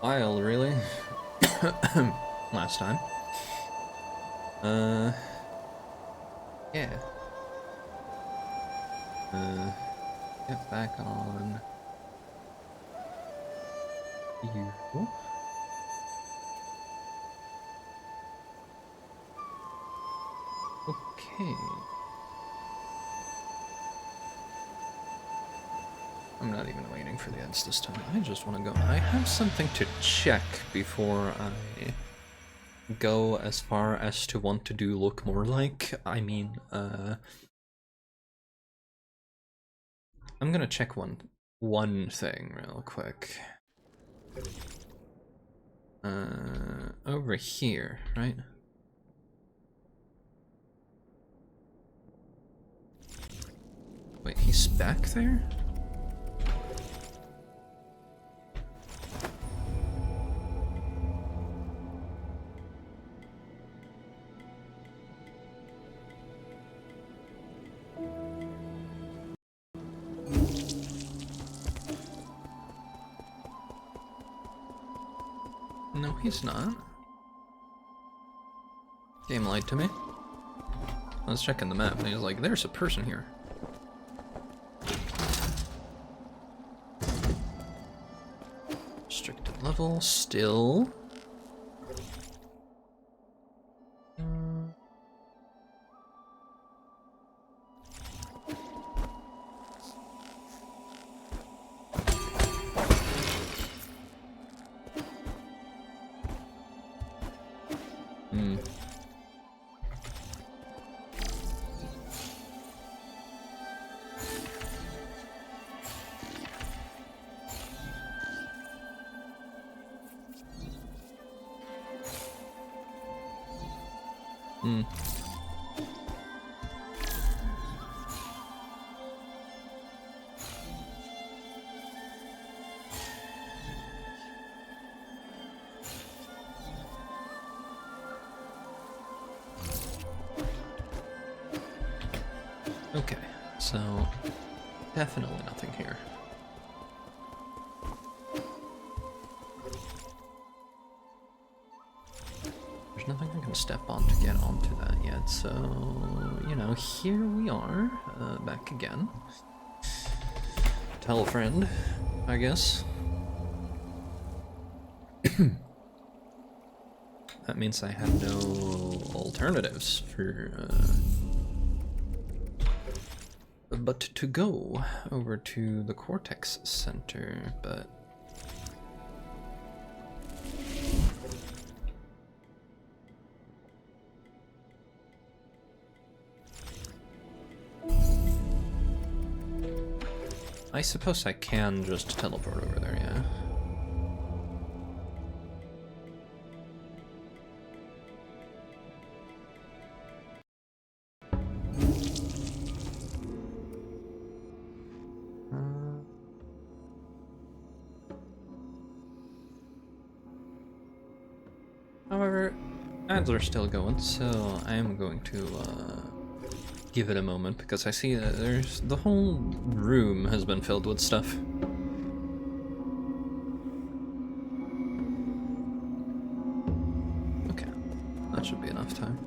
While, really? Last time. Yeah. Get back on you. Okay. I'm not even waiting for the ads this time. I just want to go. I have something to check before I go as far as to want to do look more like. I mean, I'm gonna check one thing real quick. Over here, right? Wait, he's back there? No, he's not. Game lied to me. I was checking the map and he was like, there's a person here. Restricted level, still. Okay, so definitely nothing here. There's nothing I can step on to get onto that yet, so, you know, here we are, back again. Tell a friend, I guess. That means I have no alternatives for, but to go over to the Cortex Center, but... I suppose I can just teleport over there, yeah. However, ads are still going, so I am going to give it a moment because I see that there's the whole room has been filled with stuff. Okay, that should be enough time.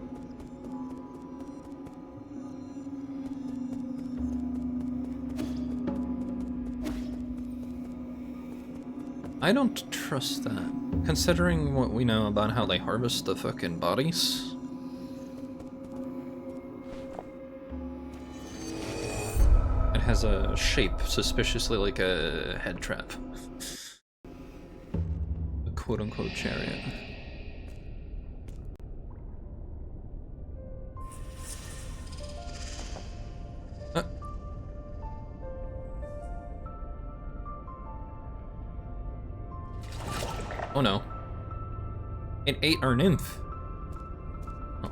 I don't trust that, considering what we know about how they harvest the fucking bodies. It has a shape suspiciously like a head trap. A quote-unquote chariot. Oh no. It ate our nymph. Oh.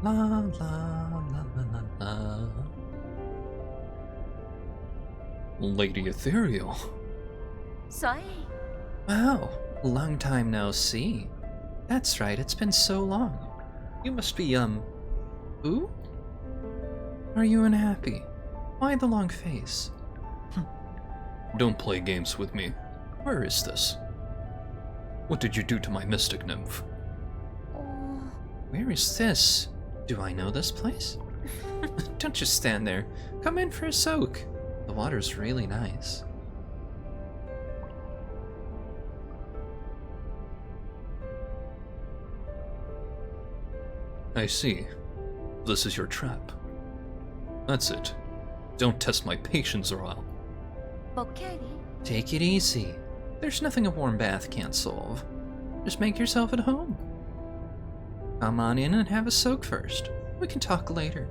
La la la la la la. Lady Ethereal. Sorry. Wow, long time no see. That's right, it's been so long. You must be, who? Are you unhappy? Why the long face? Don't play games with me. Where is this? What did you do to my mystic nymph? Where is this? Do I know this place? Don't just stand there. Come in for a soak. The water's really nice. I see. This is your trap. That's it. Don't test my patience or I'll... Take it easy. There's nothing a warm bath can't solve. Just make yourself at home. Come on in and have a soak first. We can talk later.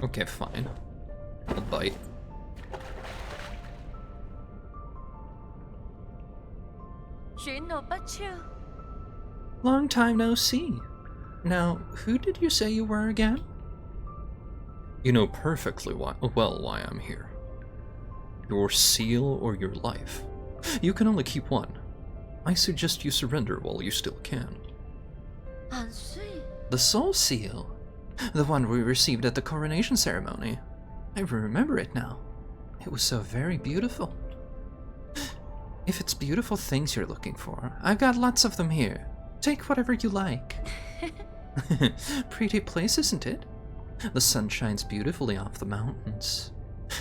Okay, fine. I'll bite. Long time no see. Now, who did you say you were again? You know perfectly well why I'm here. Your seal or your life. You can only keep one. I suggest you surrender while you still can. The soul seal? The one we received at the coronation ceremony. I remember it now. It was so very beautiful. If it's beautiful things you're looking for, I've got lots of them here. Take whatever you like. Pretty place, isn't it? The sun shines beautifully off the mountains.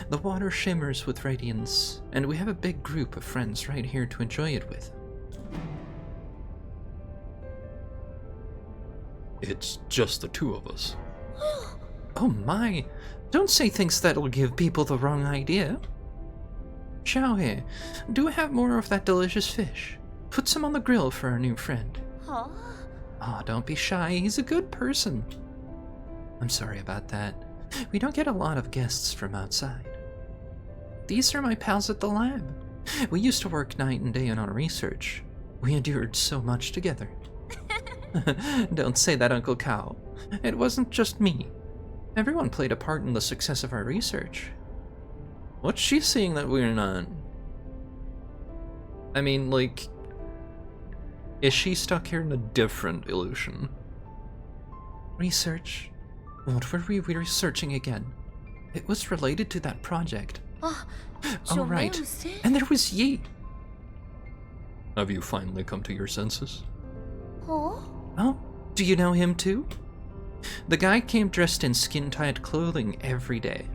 The water shimmers with radiance, and we have a big group of friends right here to enjoy it with. It's just the two of us. Oh my! Don't say things that'll give people the wrong idea. Xiaohe, do we have more of that delicious fish? Put some on the grill for our new friend. Huh? Oh, don't be shy, he's a good person. I'm sorry about that. We don't get a lot of guests from outside. These are my pals at the lab. We used to work night and day on our research. We endured so much together. Don't say that, Uncle Cow. It wasn't just me. Everyone played a part in the success of our research. What's she seeing that we're not? I mean, like, is she stuck here in a different illusion? Research? What were we researching again? It was related to that project. Oh, right. And there was Yi. Have you finally come to your senses? Oh, do you know him too? The guy came dressed in skin-tight clothing every day.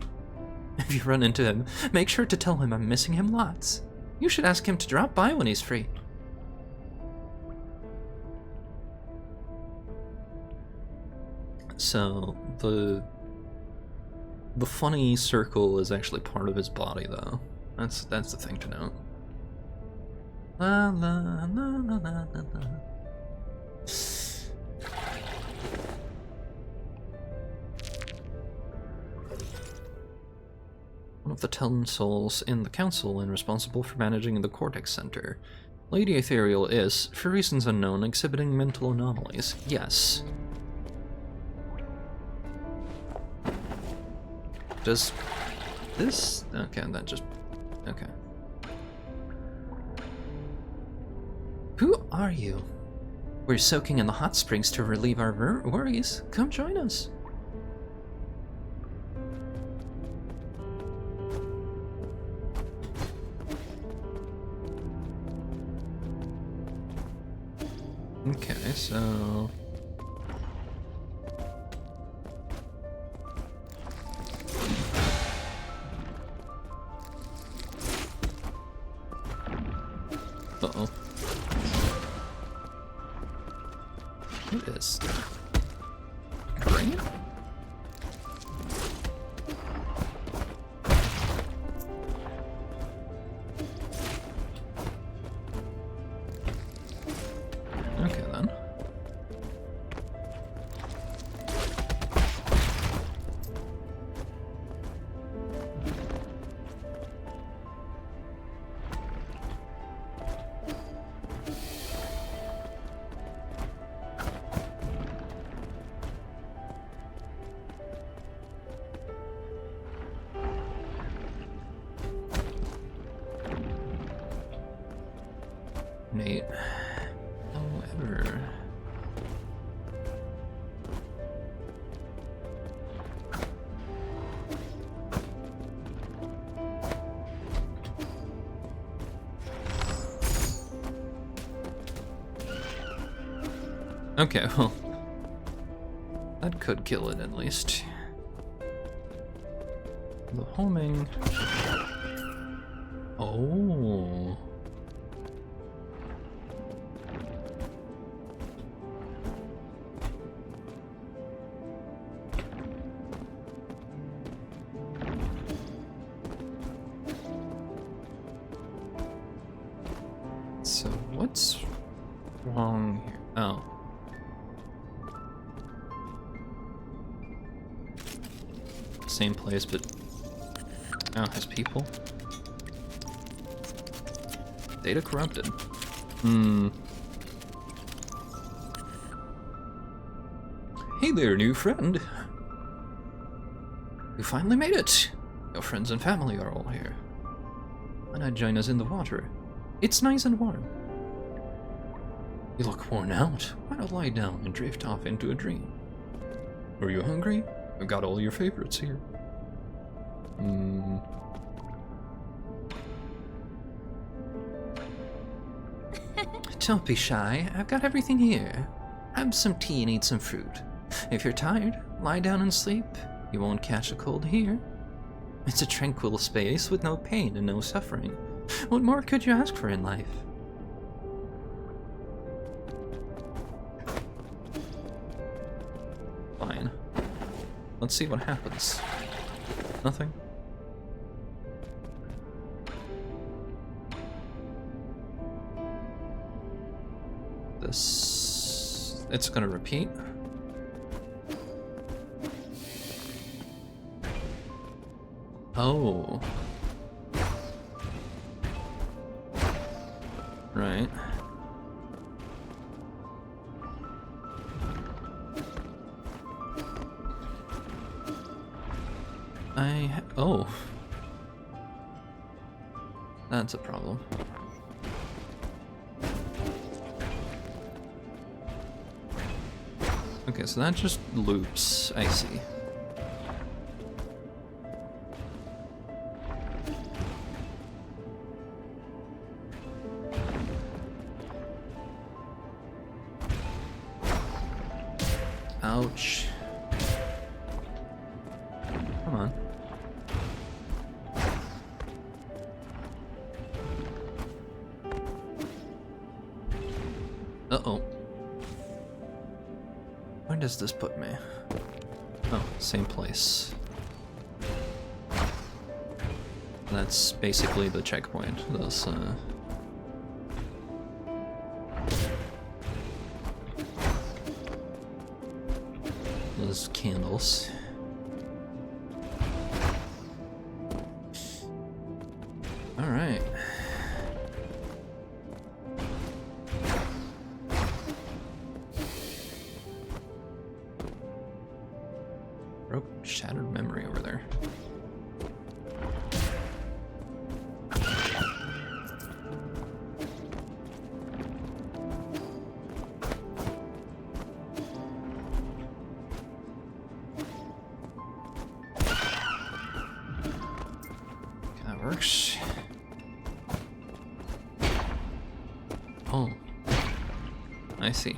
If you run into him, make sure to tell him I'm missing him lots. You should ask him to drop by when he's free. So, the funny circle is actually part of his body, though. That's the thing to note. La la la la la la. One of the 10 souls in the council and responsible for managing the Cortex Center. Lady Ethereal is, for reasons unknown, exhibiting mental anomalies. Yes. Does this... Okay, that just... Okay. Who are you? We're soaking in the hot springs to relieve our worries. Come join us. Okay, so... Uh-oh. What is that? Brain? Okay then. Sure. Okay, well, that could kill it at least. The homing. Oh. So what's wrong here? Oh. Same place, but now has people. Data corrupted. Hey there, new friend. You finally made it. Your friends and family are all here. Why not join us in the water? It's nice and warm. You look worn out. Why not lie down and drift off into a dream? Are you hungry? I've got all your favorites here. Don't be shy. I've got everything here. Have some tea and eat some fruit. If you're tired, lie down and sleep. You won't catch a cold here. It's a tranquil space with no pain and no suffering. What more could you ask for in life? Fine. Let's see what happens. Nothing? This... it's gonna repeat. Oh. Right. Oh. That's a problem. Okay, so that just loops, I see. Ouch. Come on. Uh-oh. Where does this put me? Oh, same place. That's basically the checkpoint. Those candles. All right. Broke shattered memory over there. That works. Oh, I see.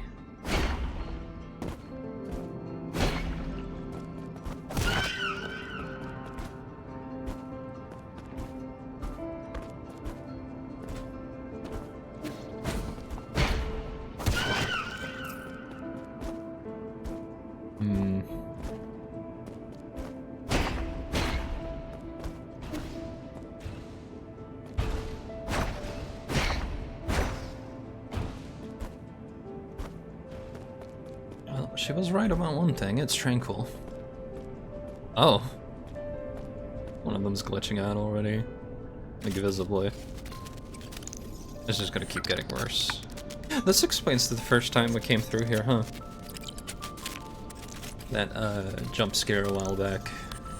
Well, she was right about one thing, it's tranquil. Oh. One of them's glitching out already. Like visibly. It's just gonna keep getting worse. This explains the first time we came through here, huh? That, jump scare a while back.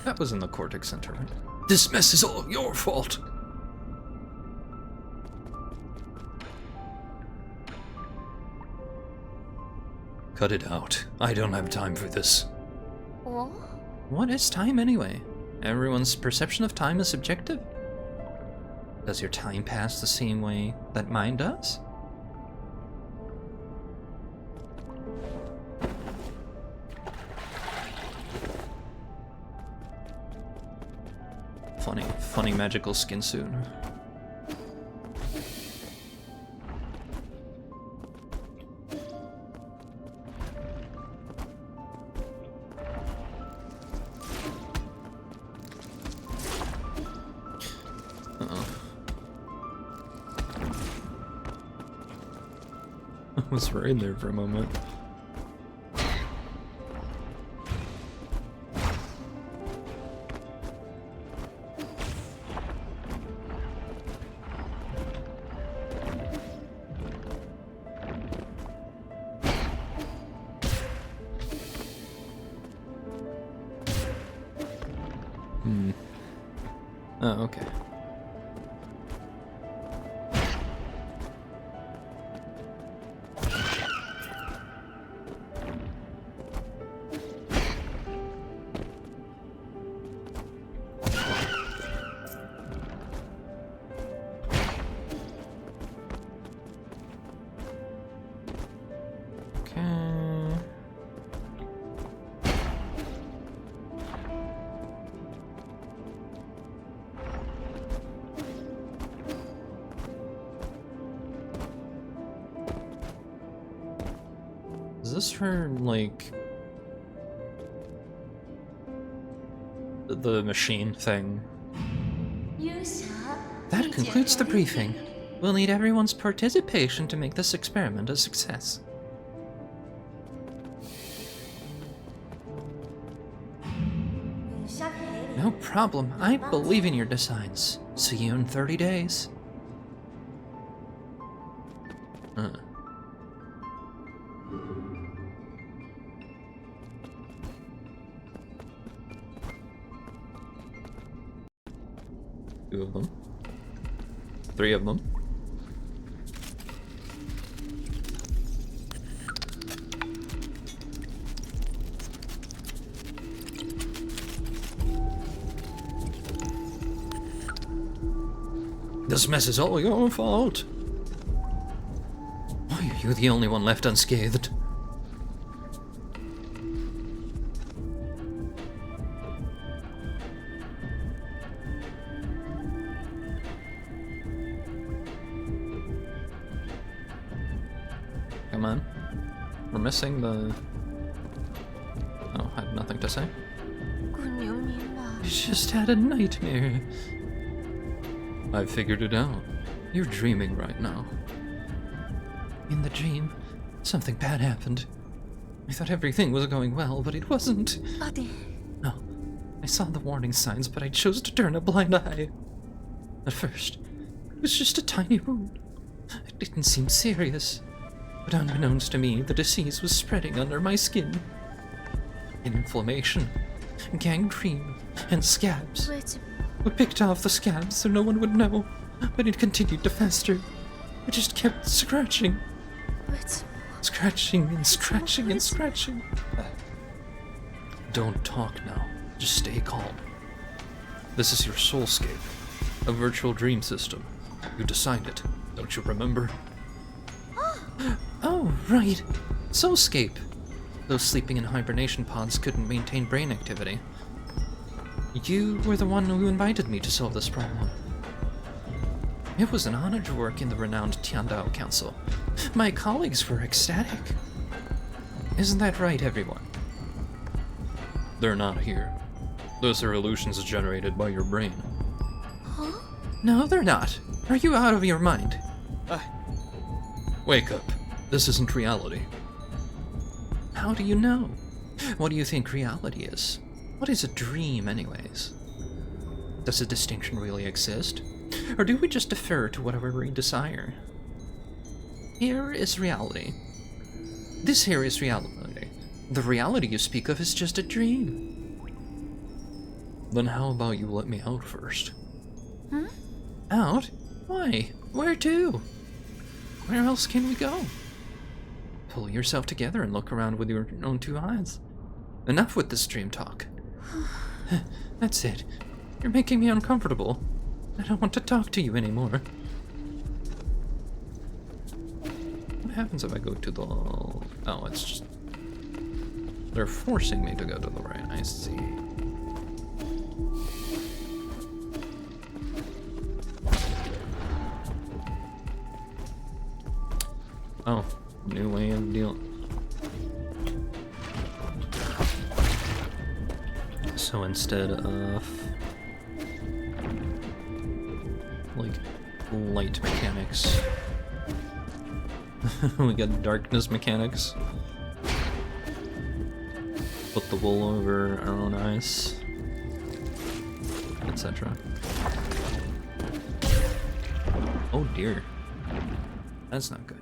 That was in the Cortex Center, right? This mess is all your fault! Cut it out. I don't have time for this. Oh? What is time anyway? Everyone's perception of time is subjective? Does your time pass the same way that mine does? Funny magical skin suit. I was right in there for a moment. Oh, okay. Is this for, like, the machine thing? That concludes the briefing. We'll need everyone's participation to make this experiment a success. No problem. I believe in your designs. See you in 30 days. Two of them. Three of them. This mess is all your fault. Why are you the only one left unscathed? Come on. We're missing the... Oh, I have nothing to say. I just had a nightmare. I figured it out. You're dreaming right now. In the dream, something bad happened. I thought everything was going well, but it wasn't. No, I saw the warning signs, but I chose to turn a blind eye. At first, it was just a tiny wound. It didn't seem serious. But unbeknownst to me, the disease was spreading under my skin. Inflammation, gangrene, and scabs. We picked off the scabs so no one would know, but it continued to fester. I just kept scratching. Scratching and scratching and scratching. Don't talk now. Just stay calm. This is your soulscape, a virtual dream system. You designed it, don't you remember? Oh, right. Soulscape. Those sleeping in hibernation pods couldn't maintain brain activity. You were the one who invited me to solve this problem. It was an honor to work in the renowned Tiandao Council. My colleagues were ecstatic. Isn't that right, everyone? They're not here. Those are illusions generated by your brain. Huh? No, they're not. Are you out of your mind? Wake up. This isn't reality. How do you know? What do you think reality is? What is a dream, anyways? Does a distinction really exist? Or do we just defer to whatever we desire? Here is reality. This here is reality. The reality you speak of is just a dream. Then how about you let me out first? Huh? Out? Why? Where to? Where else can we go? pull yourself together and look around with your own two eyes. Enough with this dream talk. That's it. You're making me uncomfortable. I don't want to talk to you anymore. What happens if I go to the... Oh, it's just... They're forcing me to go to the right. I see. Oh, new way of dealing. So instead of like light mechanics, we got darkness mechanics. Put the wool over our own eyes, etc. Oh dear, that's not good.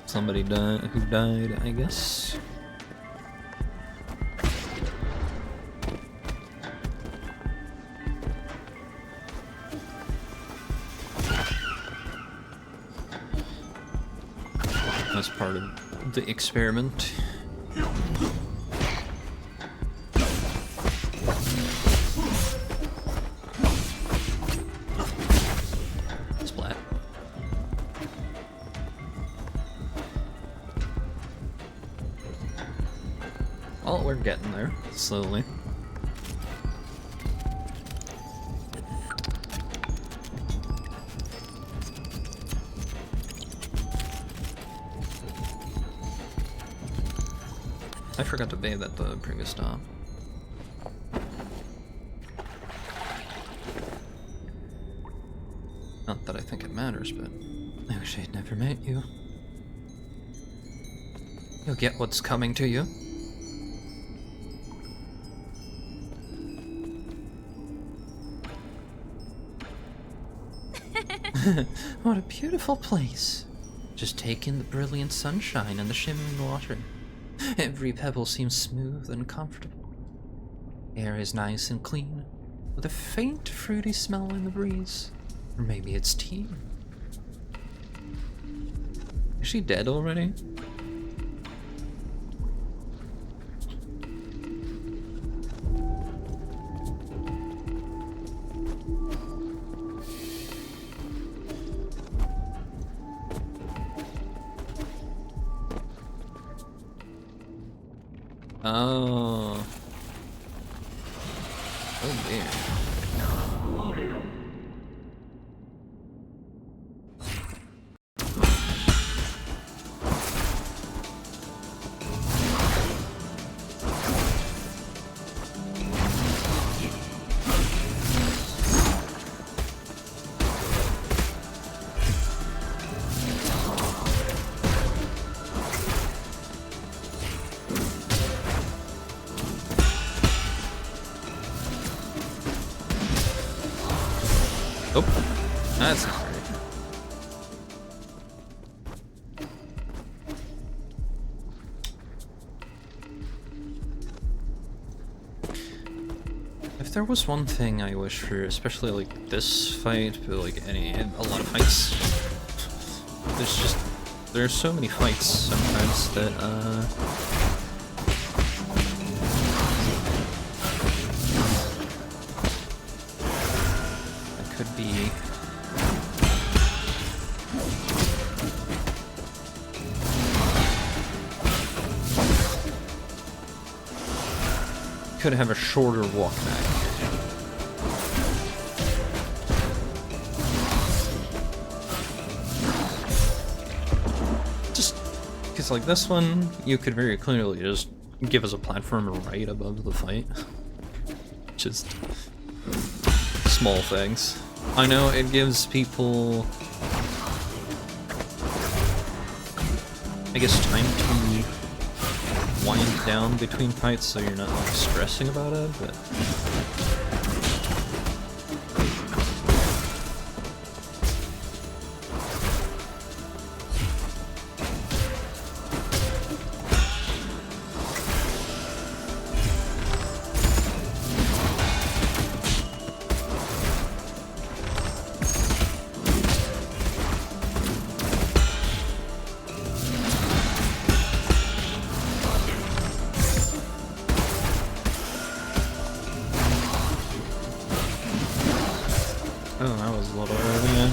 Somebody who died, I guess. As part of the experiment. Splat. Well, we're getting there, slowly. I forgot to bathe at the previous stop. Not that I think it matters, but I wish I'd never met you. You'll get what's coming to you. What a beautiful place. Just take in the brilliant sunshine and the shimmering water. Every pebble seems smooth and comfortable. Air is nice and clean, with a faint fruity smell in the breeze. Or maybe it's tea. Is she dead already? Oh. Oh dear. Oh, that's not right. If there was one thing I wish for, especially like this fight, but like a lot of fights, there's so many fights sometimes that, could be could have a shorter walk back. Just because like this one, you could very clearly just give us a platform right above the fight. Just small things. I know it gives people, I guess, time to wind down between fights so you're not like stressing about it, but oh, that was a little early in.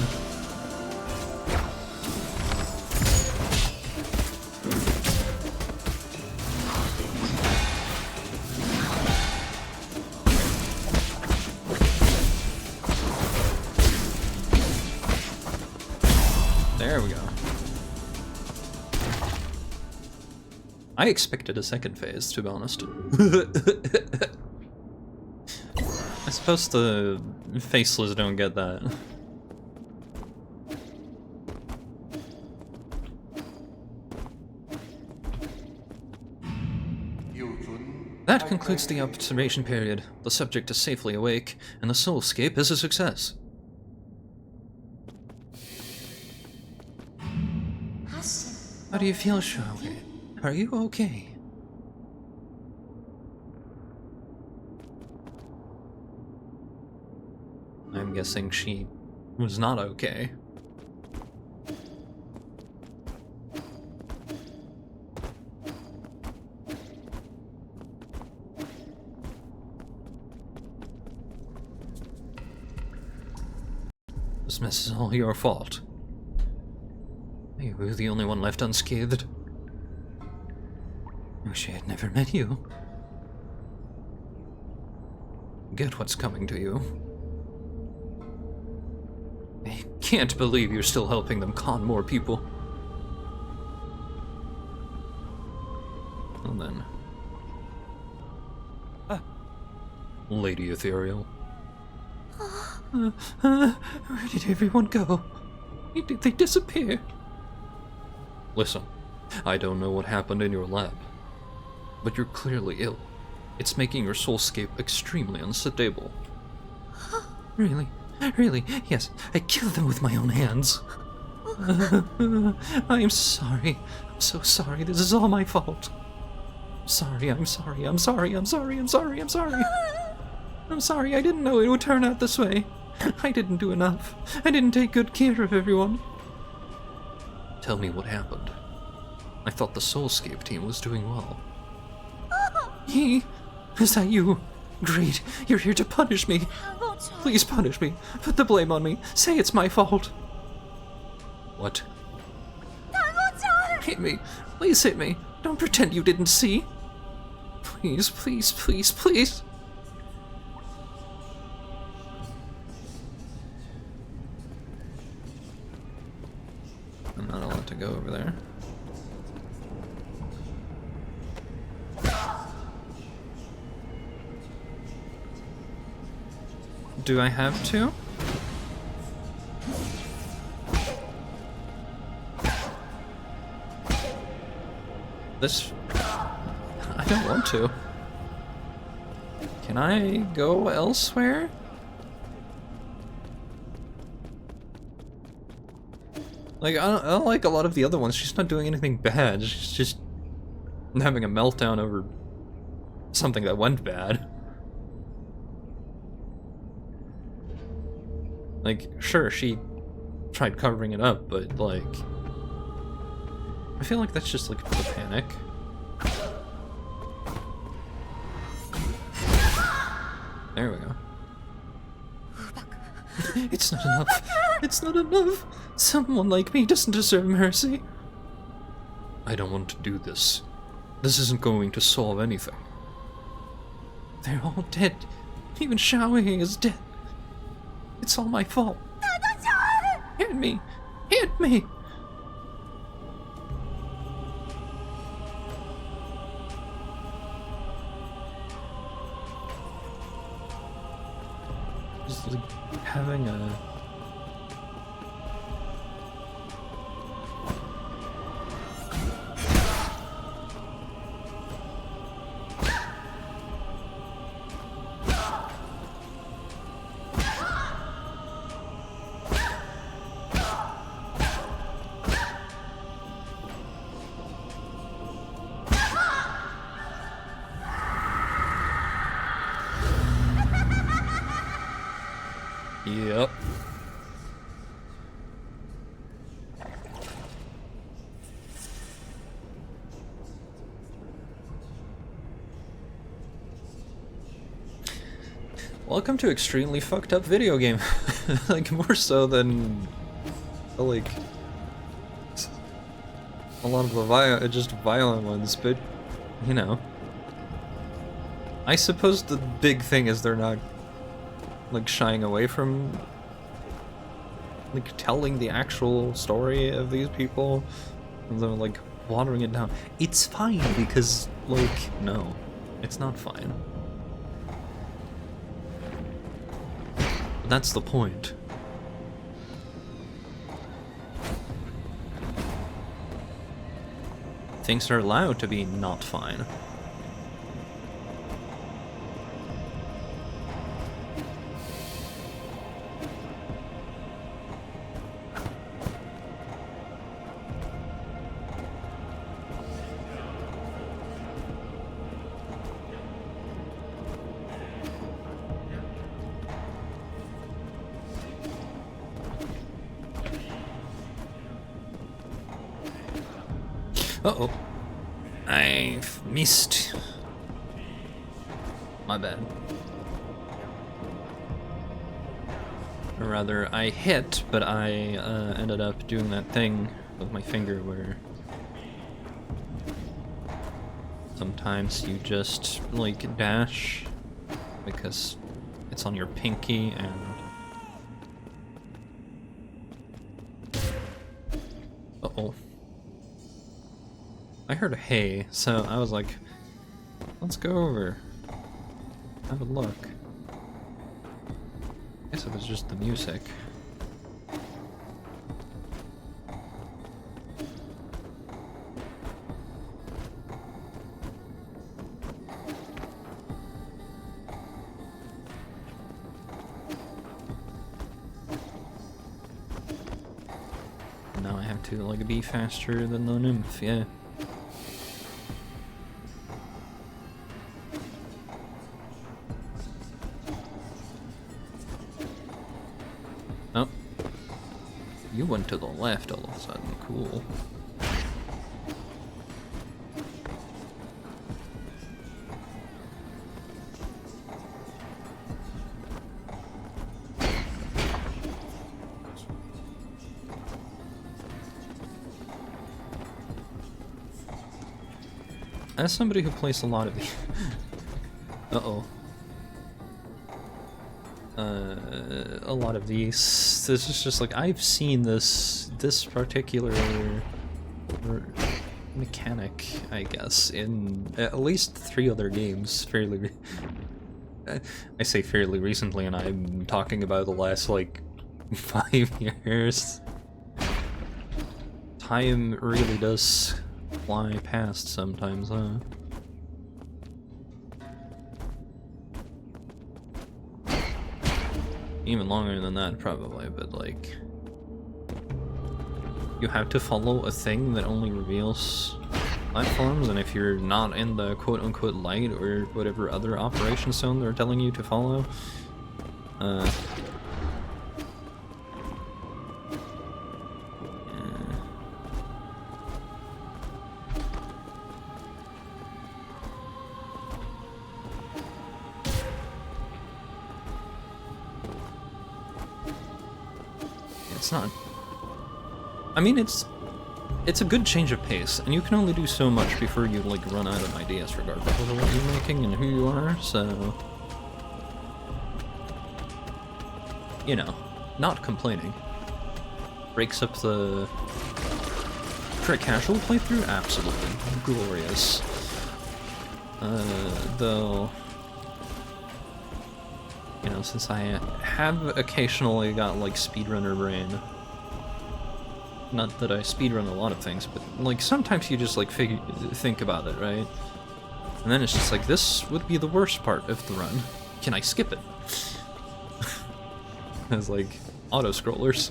There we go. I expected a second phase, to be honest. I suppose the faceless don't get that. That concludes the observation period. The subject is safely awake, and the soulscape is a success. How do you feel, Xiaowei? Are you okay? I'm guessing she was not okay. This mess is all your fault. You were the only one left unscathed. I wish I had never met you. Get what's coming to you. I can't believe you're still helping them con more people. And then... Lady Ethereal. Where did everyone go? Did they disappear? Listen, I don't know what happened in your lab, but you're clearly ill. It's making your soulscape extremely unstable. Really? Really? Yes, I killed them with my own hands. I'm sorry. I'm so sorry. This is all my fault. Sorry, I'm sorry, I'm sorry, I'm sorry, I'm sorry, I'm sorry. I'm sorry, I didn't know it would turn out this way. I didn't do enough. I didn't take good care of everyone. Tell me what happened. I thought the Soulscape team was doing well. Is that you? Great, you're here to punish me. Please punish me. Put the blame on me. Say it's my fault. What? Hit me. Please hit me. Don't pretend you didn't see. Please, please, please, please. I'm not allowed to go over there. Do I have to? This... I don't want to. Can I go elsewhere? Like, I don't like a lot of the other ones. She's not doing anything bad. She's just having a meltdown over something that went bad. Like, sure, she tried covering it up, but, like... I feel like that's just, like, the panic. There we go. It's not enough. It's not enough. Someone like me doesn't deserve mercy. I don't want to do this. This isn't going to solve anything. They're all dead. Even Xiaowei is dead. It's all my fault. Hit me! Hit me! Just like having a... Yep. Welcome to extremely fucked up video game. Like, more so than, like, a lot of the just violent ones, but, you know. I suppose the big thing is they're not, like, shying away from, like, telling the actual story of these people. And they're, like, watering it down. It's fine, because, like, no. It's not fine. That's the point. Things are allowed to be not fine. Uh-oh. I've missed. My bad. Or rather, I hit, but I ended up doing that thing with my finger where sometimes you just, like, dash because it's on your pinky and... Uh-oh. I heard hey, so I was like, let's go over, have a look. I guess it was just the music. Now I have to, like, be faster than the nymph, yeah. Oh. You went to the left all of a sudden. Cool. As somebody who plays a lot of these... Uh-oh. A lot of these, this is just like, I've seen this particular mechanic, I guess, in at least 3 other games fairly I say fairly recently, and I'm talking about the last, like, 5 years. Time really does fly past sometimes, huh? Even longer than that, probably, but, like, you have to follow a thing that only reveals platforms, and if you're not in the quote-unquote light or whatever other operation zone they're telling you to follow, it's not... I mean, it's a good change of pace, and you can only do so much before you, like, run out of ideas regardless of what you're making and who you are, so... You know, not complaining. Breaks up the... For a casual playthrough? Absolutely. Glorious. Though... You know, since I have occasionally got, like, speedrunner brain. Not that I speedrun a lot of things, but, like, sometimes you just, like, think about it, right? And then it's just like, this would be the worst part of the run. Can I skip it? As, like, auto-scrollers.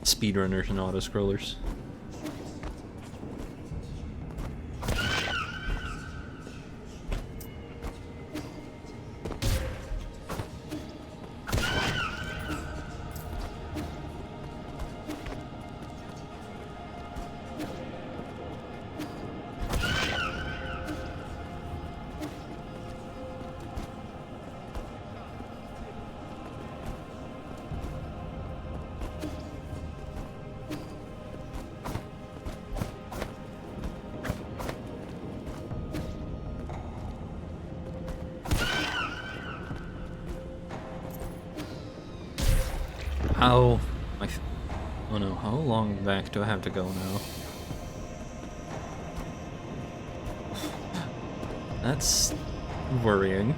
Speedrunners and auto-scrollers. How? Oh no, how long back do I have to go now? That's worrying.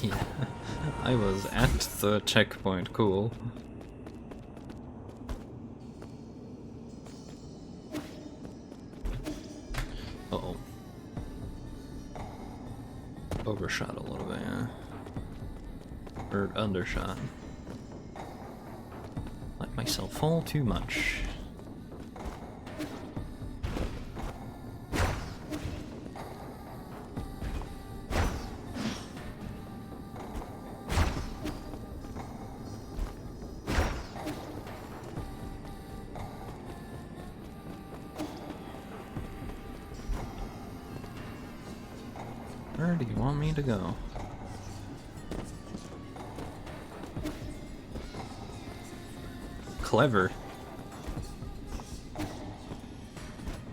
Yeah, I was at the checkpoint, cool. Uh-oh. Overshot a little bit, yeah. Or undershot. Let myself fall too much. Where do you want me to go? Clever.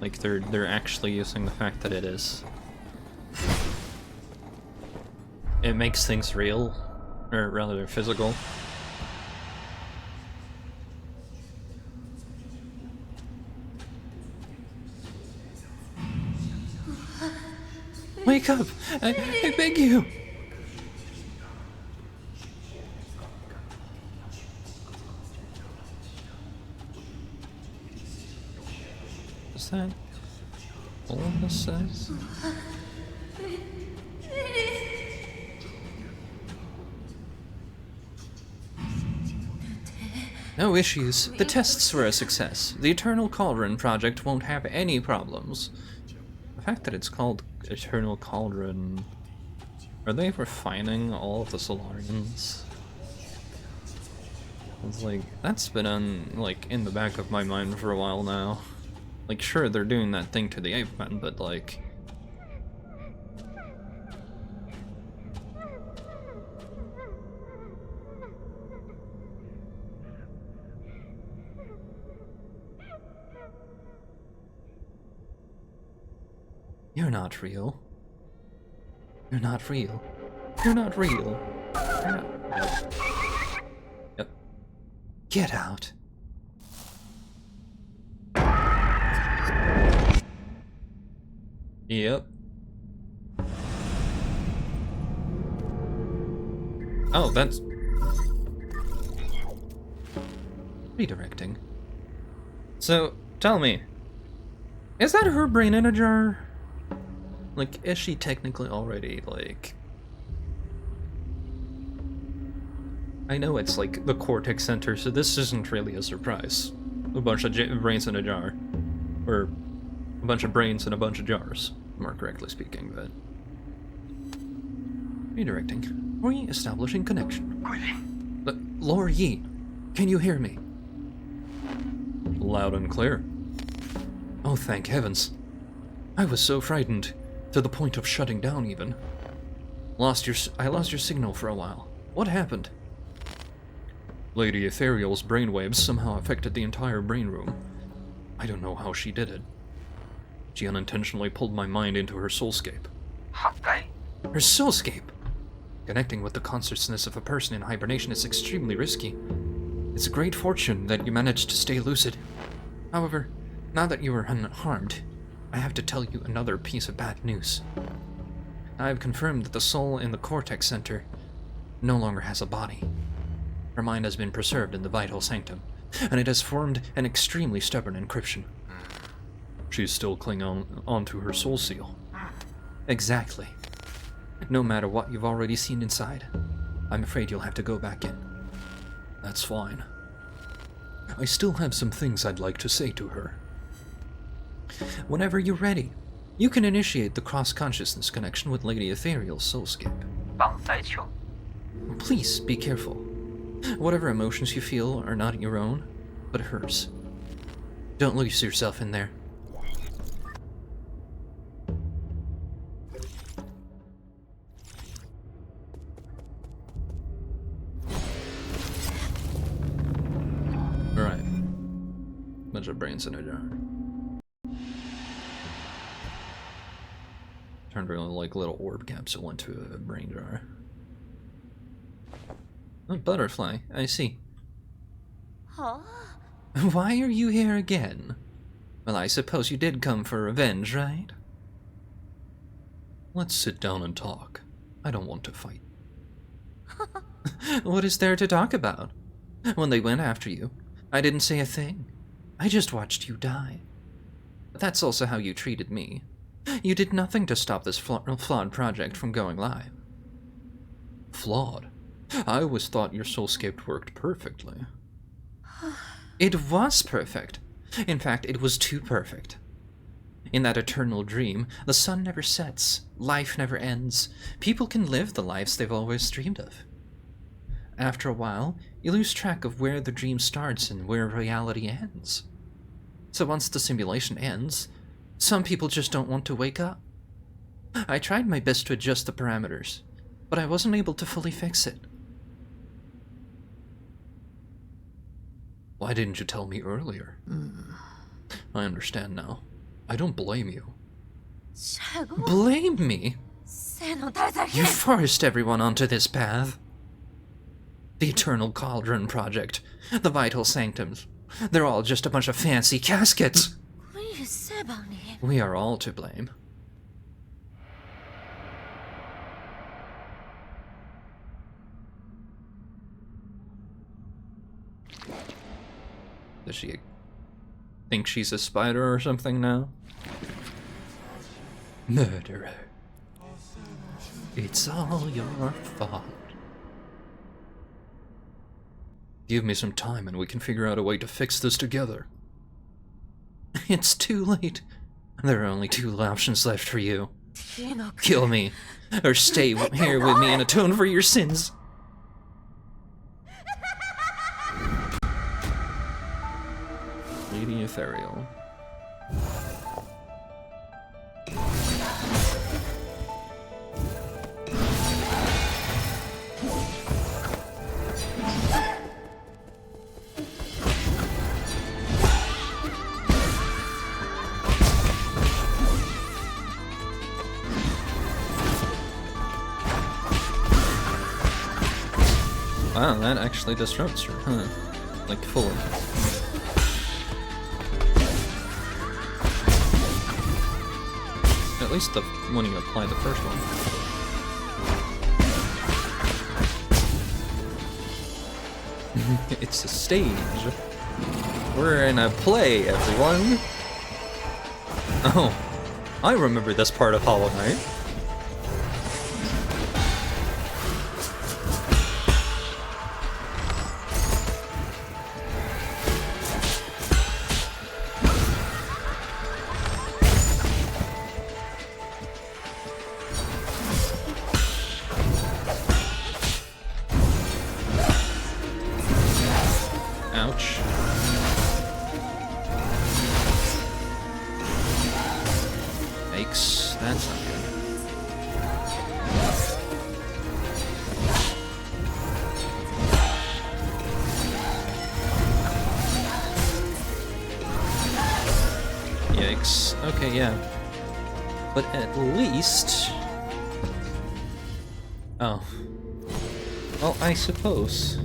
Like they're actually using the fact that it is. It makes things real, or rather physical. Wake up! I beg you! Is that all this says? No issues. The tests were a success. The Eternal Cauldron project won't have any problems. The fact that it's called Eternal Cauldron... Are they refining all of the Solarians? It's like, that's been in the back of my mind for a while now. Like, sure, they're doing that thing to the ape men, but like... You're not real. You're not real. You're not real. You're not... Yep. Yep. Get out. Yep. Oh, that's... Redirecting. So, tell me. Is that her brain in a jar? Like, is she technically already, like... I know it's, like, the Cortex Center, so this isn't really a surprise. A bunch of brains in a jar. Or a bunch of brains in a bunch of jars, more correctly speaking, but... Redirecting. Re-establishing connection. Lord Yi, can you hear me? Loud and clear. Oh, thank heavens. I was so frightened. To the point of shutting down, even. I lost your signal for a while. What happened? Lady Ethereal's brainwaves somehow affected the entire brain room. I don't know how she did it. She unintentionally pulled my mind into her soulscape. Her soulscape? Connecting with the consciousness of a person in hibernation is extremely risky. It's a great fortune that you managed to stay lucid. However, now that you are unharmed, I have to tell you another piece of bad news. I have confirmed that the soul in the Cortex Center no longer has a body. Her mind has been preserved in the Vital Sanctum, and it has formed an extremely stubborn encryption. She's still clinging on to her soul seal. Exactly. No matter what you've already seen inside, I'm afraid you'll have to go back in. That's fine. I still have some things I'd like to say to her. Whenever you're ready, you can initiate the cross-consciousness connection with Lady Ethereal's soulscape. 绑在球。 Please be careful. Whatever emotions you feel are not your own, but hers. Don't lose yourself in there. Alright. Bunch of brains in a jar. Turned really like little orb capsule into a brain jar. A butterfly, I see. Oh. Why are you here again? Well, I suppose you did come for revenge, right? Let's sit down and talk. I don't want to fight. What is there to talk about? When they went after you, I didn't say a thing. I just watched you die. But that's also how you treated me. You did nothing to stop this flawed project from going live. Flawed? I always thought your soulscape worked perfectly. It was perfect. In fact, it was too perfect. In that eternal dream, the sun never sets, life never ends. People can live the lives they've always dreamed of. After a while, you lose track of where the dream starts and where reality ends. So once the simulation ends, some people just don't want to wake up. I tried my best to adjust the parameters, but I wasn't able to fully fix it. Why didn't you tell me earlier? I understand now. I don't blame you. Blame me? You forced everyone onto this path. The Eternal Cauldron Project, the Vital Sanctums, they're all just a bunch of fancy caskets. We are all to blame. Does she think she's a spider or something now? Murderer. It's all your fault. Give me some time and we can figure out a way to fix this together. It's too late. There are only two options left for you. Kill me, or stay here with me and atone for your sins. Lady Ethereal. Wow, that actually disrupts her, huh? Like, fully. At least when you apply the first one. It's a stage. We're in a play, everyone. Oh, I remember this part of Hollow Knight. Ouch. Yikes, that's not good. Yikes. Okay, yeah. But at least... Oh. Well, I suppose...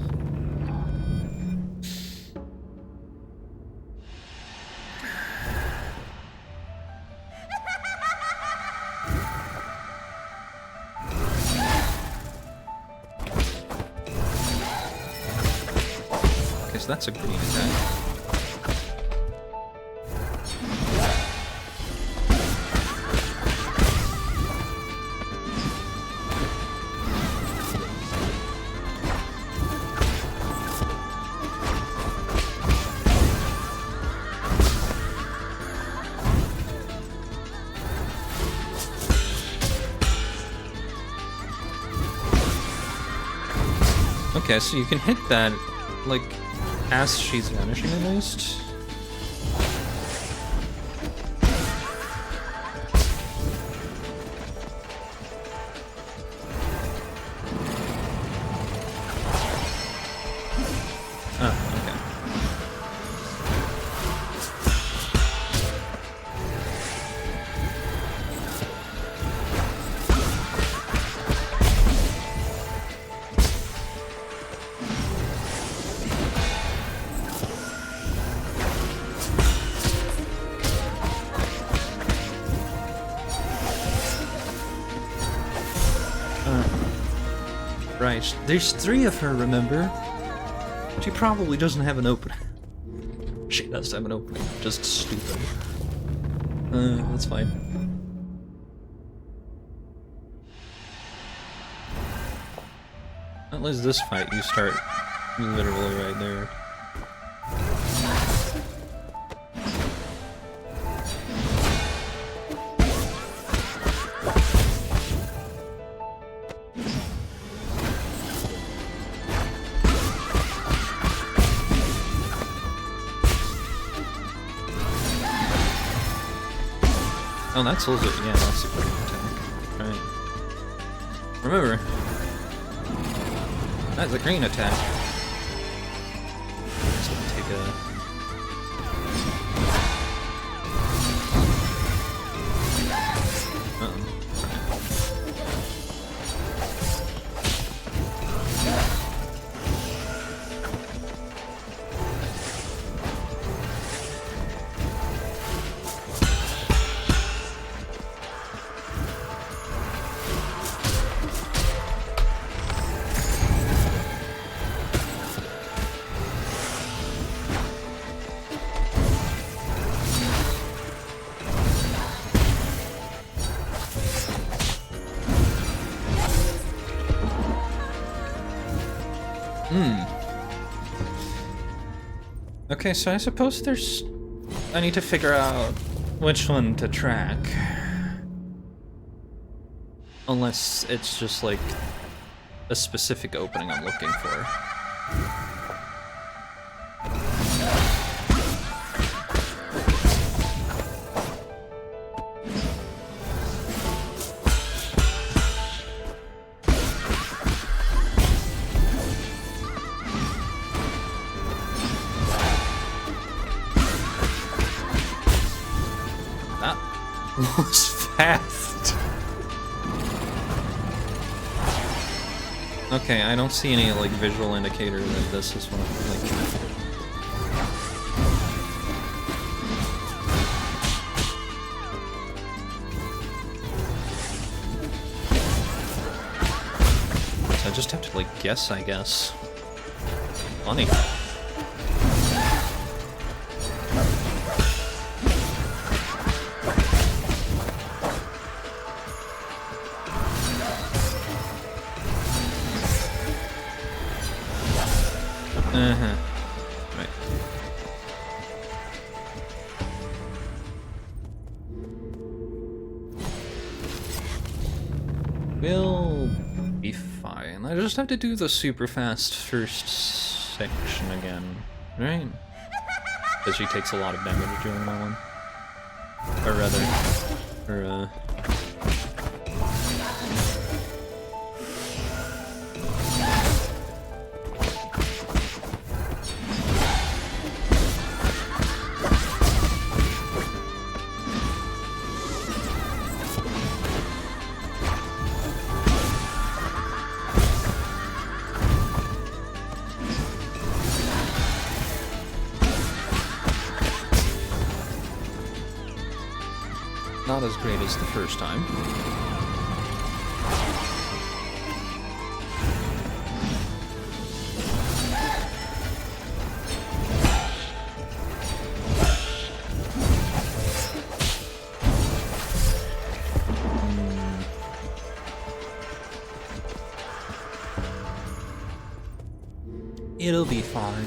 That's a green attack. Okay, so you can hit that, like, as she's vanishing at least. Oh, okay. Right, there's 3 of her, remember? She probably doesn't have an opening. She does have an opening, just stupid. That's fine. At least this fight, you start literally right there. Oh, that's also, yeah, that's a quick attack. Right. Remember, that's a green attack. Just gonna take a... Uh-oh. Okay, so I suppose there's... I need to figure out which one to track. Unless it's just like a specific opening I'm looking for. Was fast. Okay, I don't see any like visual indicator that this is one like. So I just have to like guess, I guess. Funny. Right. We'll be fine. I just have to do the super fast first section again, right? Because she takes a lot of damage during that one. Or rather, not as great as the first time. It'll be fine.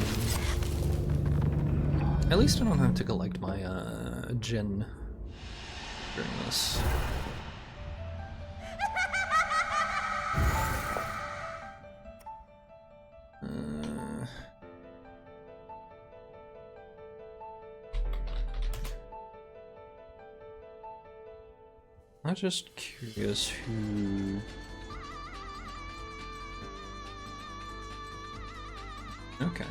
At least I don't have to collect my gen during this. I'm just curious who... Okay.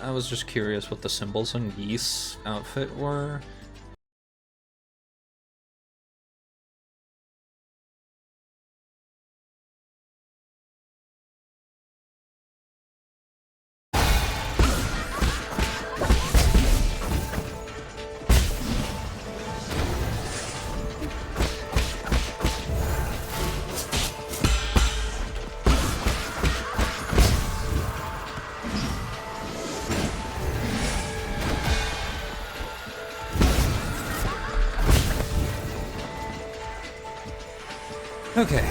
I was just curious what the symbols on Geese outfit were. Okay.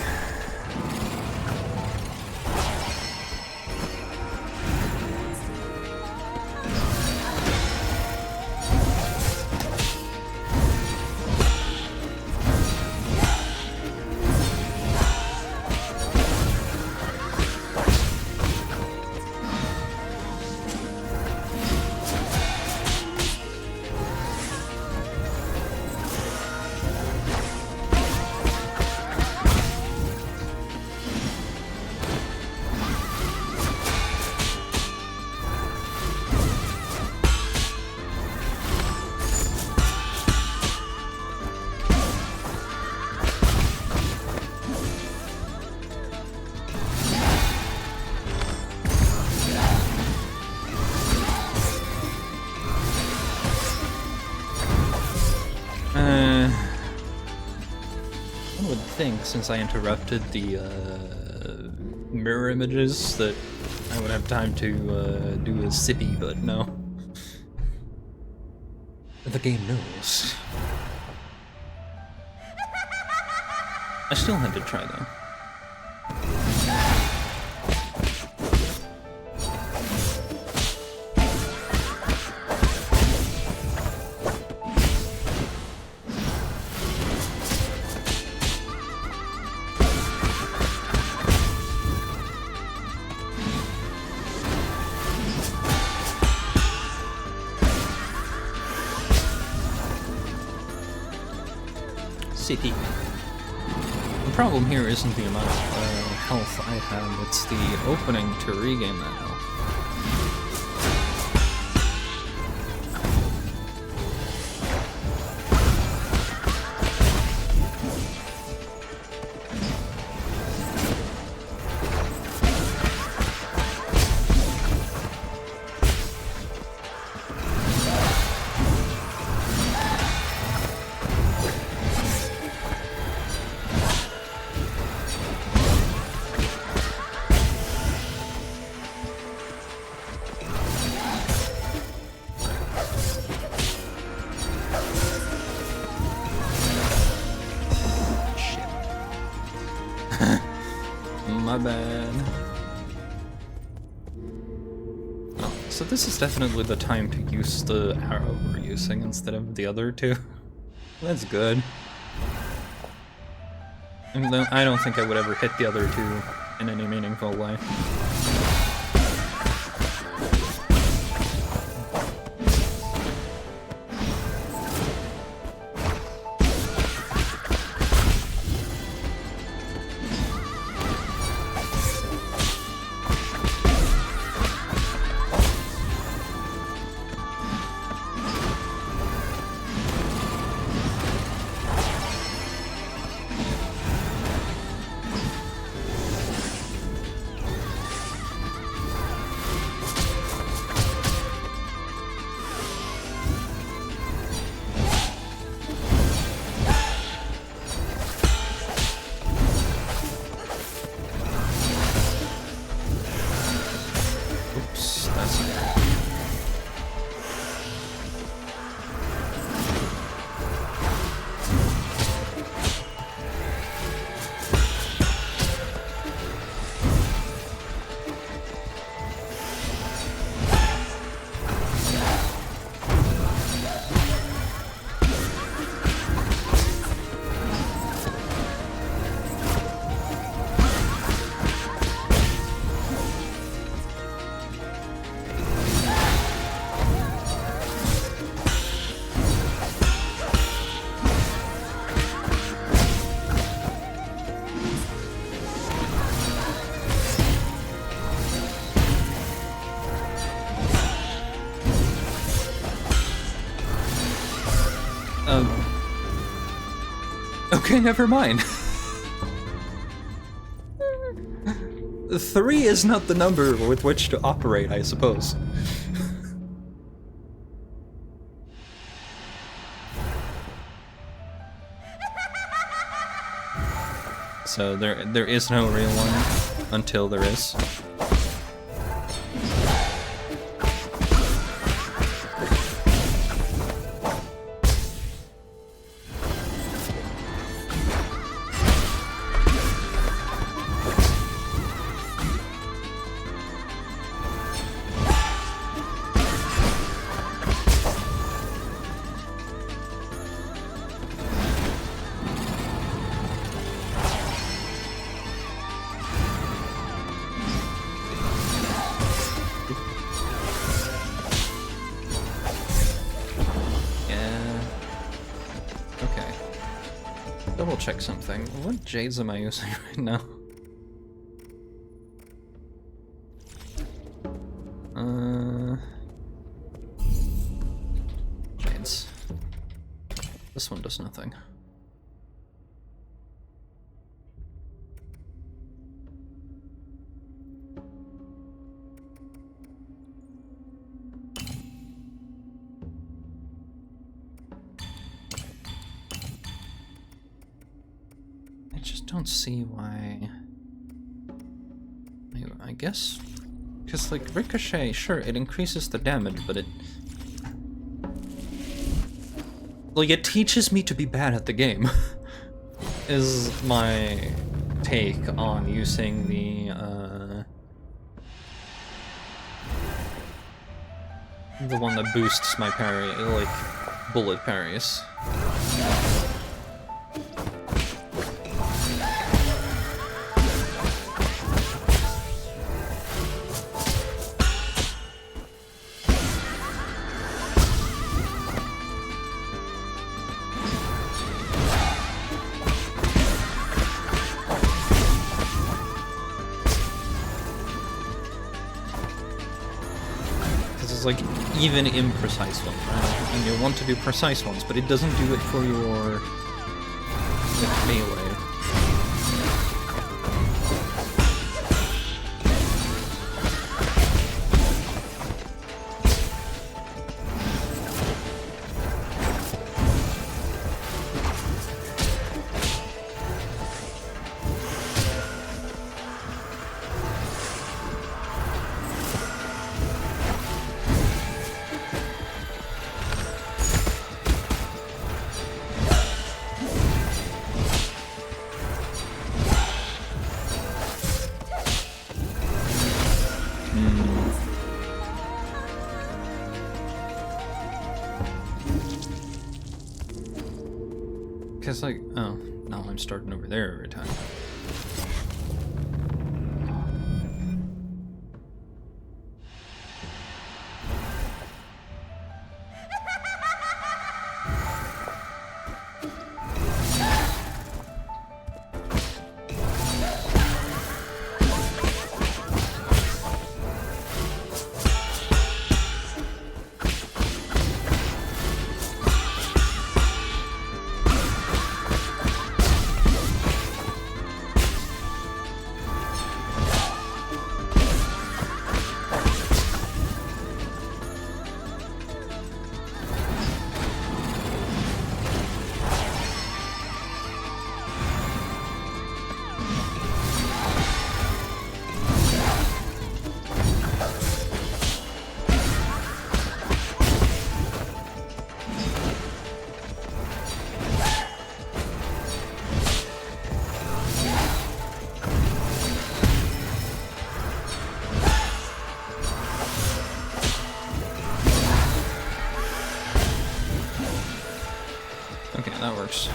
One would think, since I interrupted the mirror images, that I would have time to do a sippy, but no. The game knows. I still had to try though. City. The problem here isn't the amount of health I have, it's the opening to regain that health. My bad. Oh, so this is definitely the time to use the arrow we're using instead of the other two. That's good. And I don't think I would ever hit the other two in any meaningful way. Okay, never mind. 3 is not the number with which to operate, I suppose. So there is no real one until there is. Double check something. What jades am I using right now? Jades. This one does nothing. Don't see why. I guess because like ricochet, sure, it increases the damage, but it teaches me to be bad at the game. Is my take on using the one that boosts my parry, like bullet parries. Like even imprecise ones, right? And you want to do precise ones, but it doesn't do it for your melee. Because, like, oh, no, I'm starting over there every time. Okay, that works.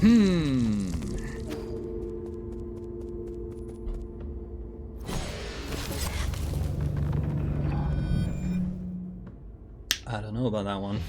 I don't know about that one.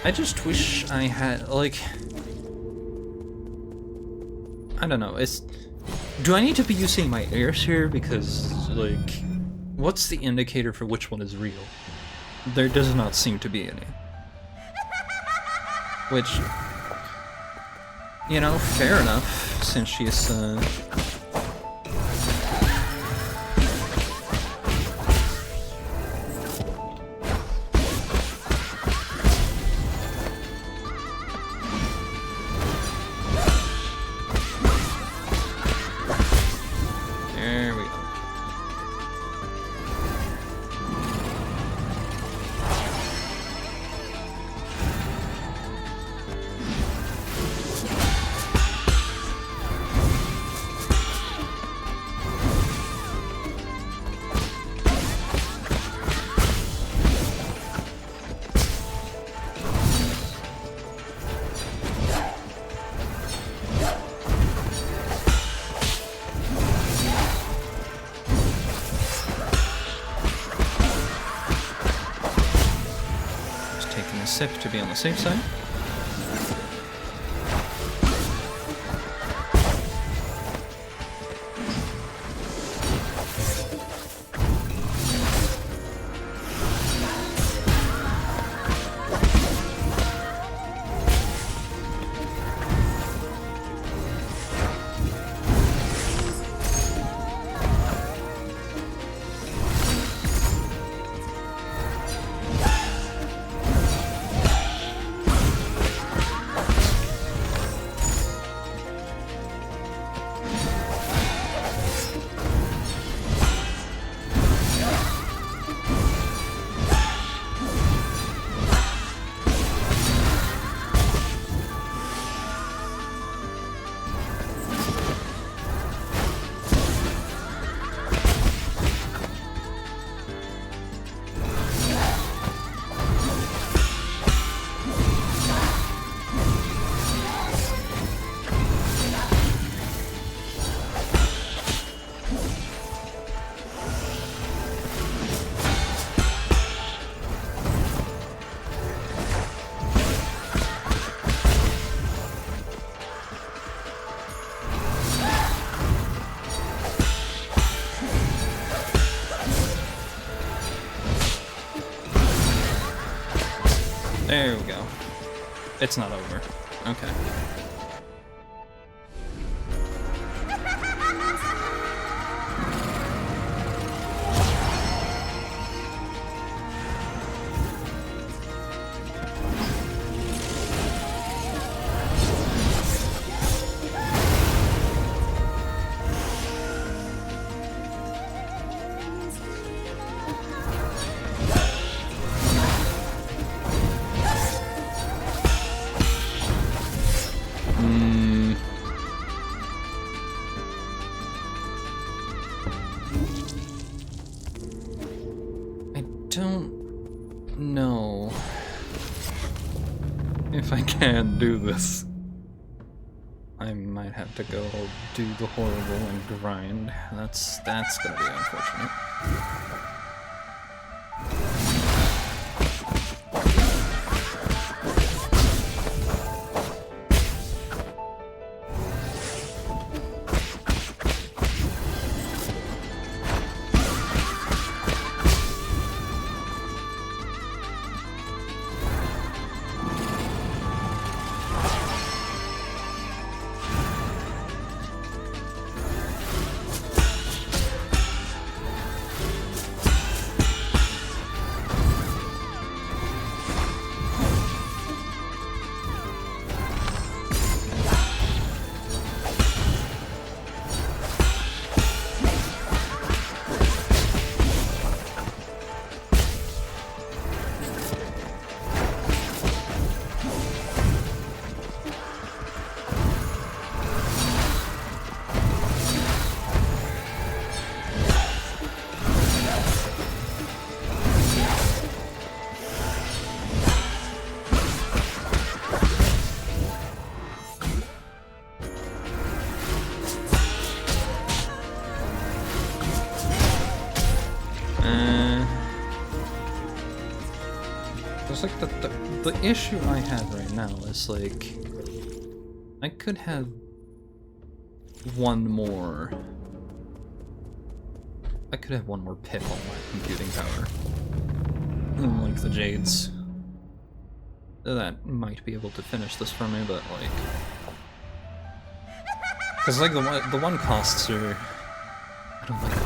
I just wish I had, like... I don't know, do I need to be using my ears here? Because, like, what's the indicator for which one is real? There does not seem to be any. Which, you know, fair enough, since she's, There we go. Taking a sip to be on the safe side. There we go. It's not over. Okay. I don't know if I can do this. I might have to go do the horrible and grind. That's gonna be unfortunate. Because, like, the issue I have right now is, like, I could have one more... I could have one more pip on my computing power. Like the Jades. That might be able to finish this for me, but, like... Because, like, the one costs are... I don't like it.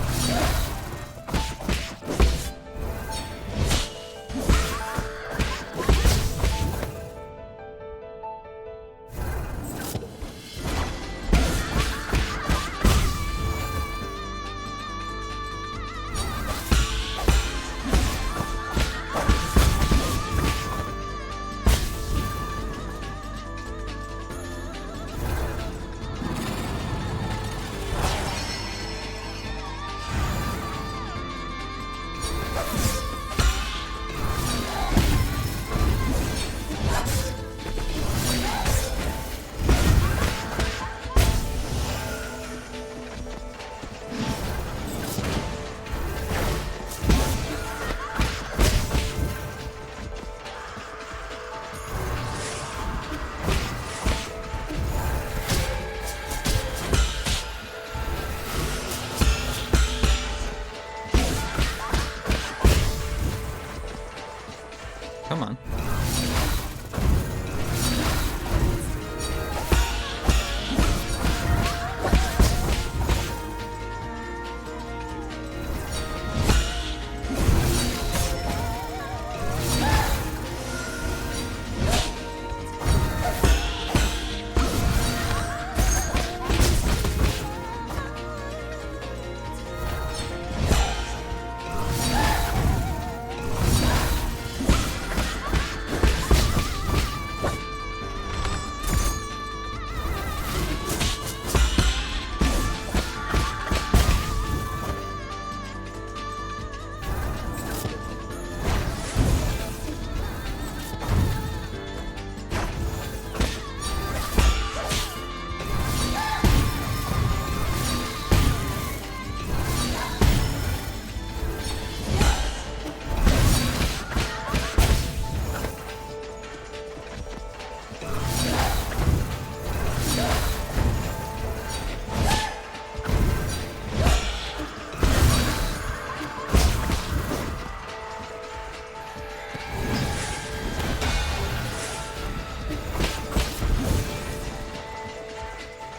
Come on.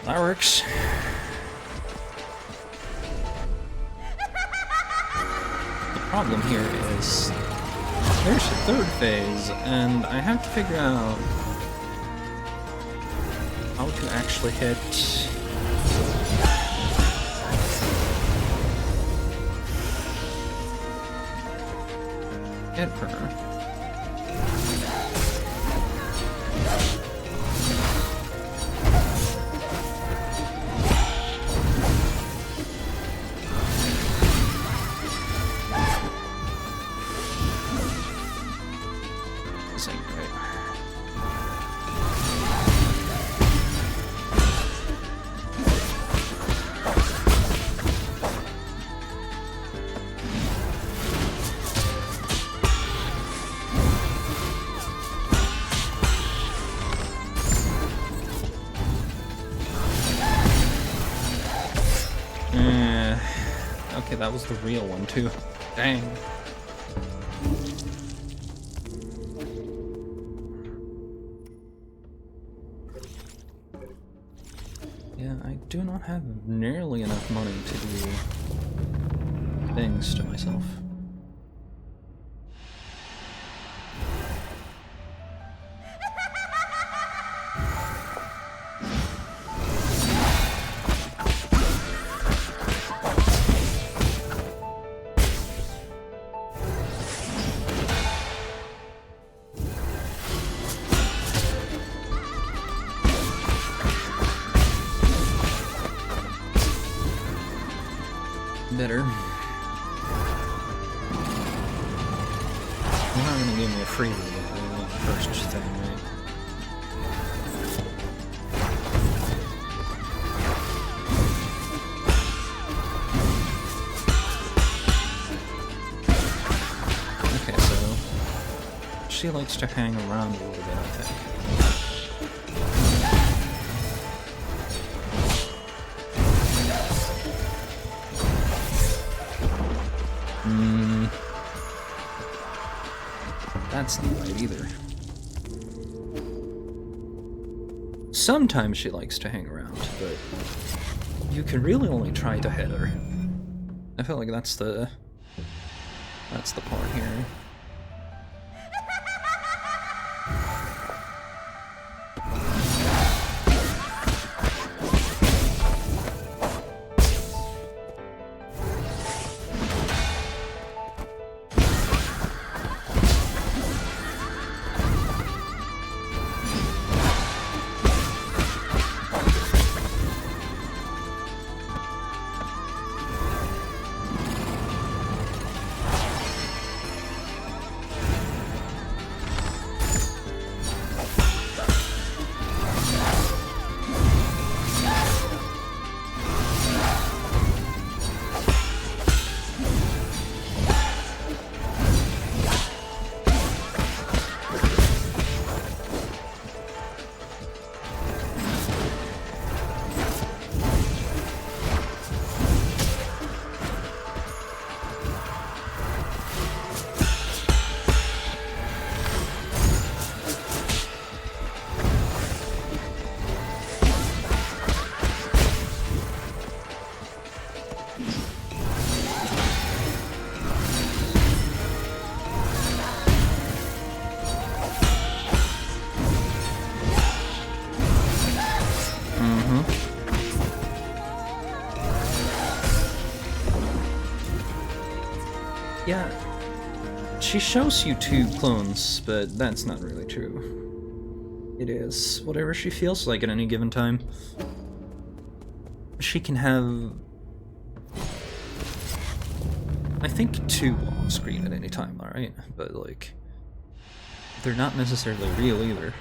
That works. The problem here is there's a third phase, and I have to figure out how to actually hit her. This ain't right. Okay, that was the real one too. Dang. Yeah, I do not have nearly enough money to do things to myself. Better. You're not gonna give me a freebie if I want the first thing, right? Okay, so she she likes to hang around a little bit, I think. That's not right either. Sometimes she likes to hang around, but you can really only try to hit her. I feel like that's the part here. Yeah, she shows you 2 clones, but that's not really true. It is whatever she feels like at any given time. She can have, I think, 2 on screen at any time, alright? But, like, they're not necessarily real either.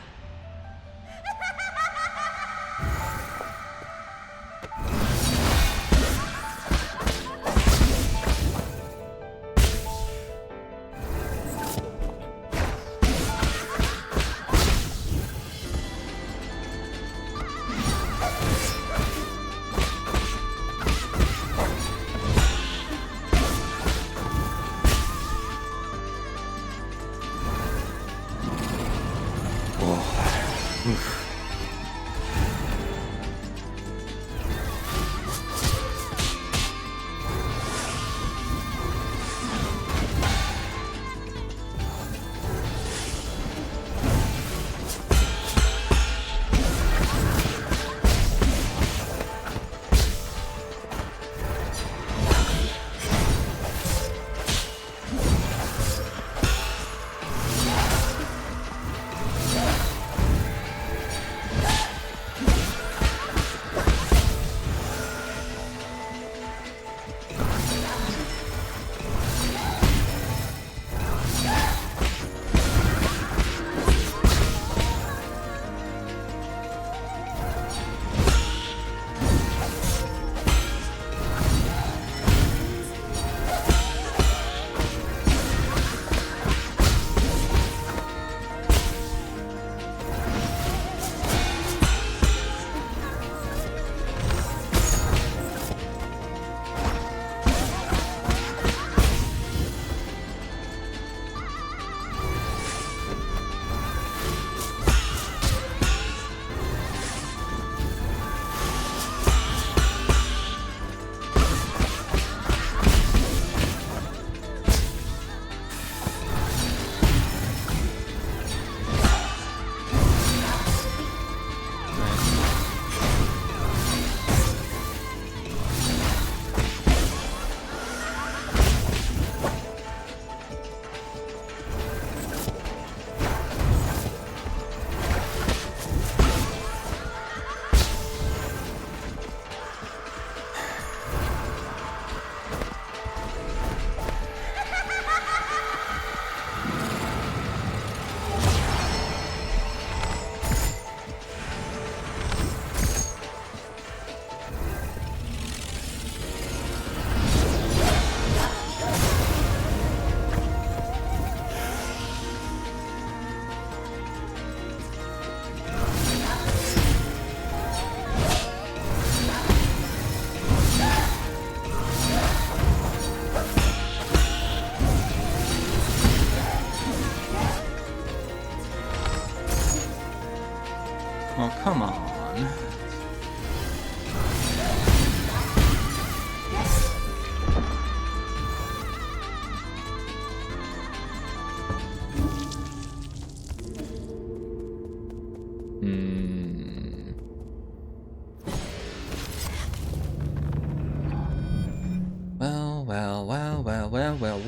Oh, come on.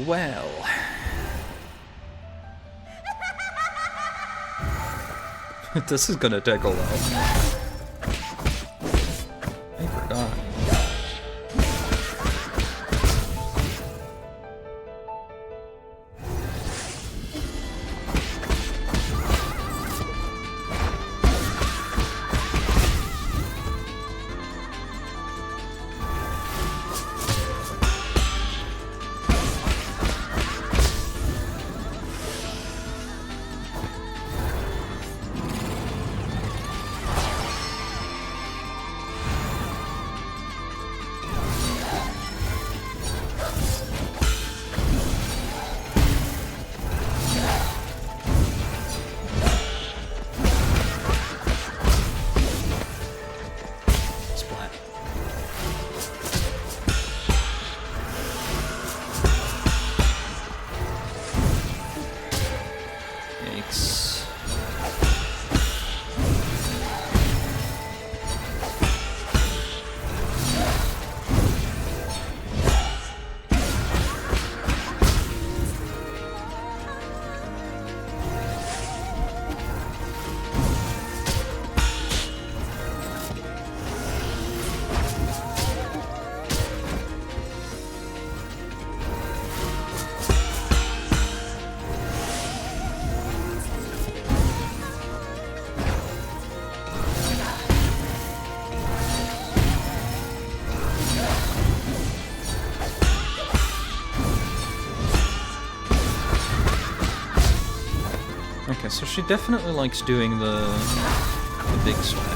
Well. This is gonna take a while. I forgot. Okay, so she definitely likes doing the big swag.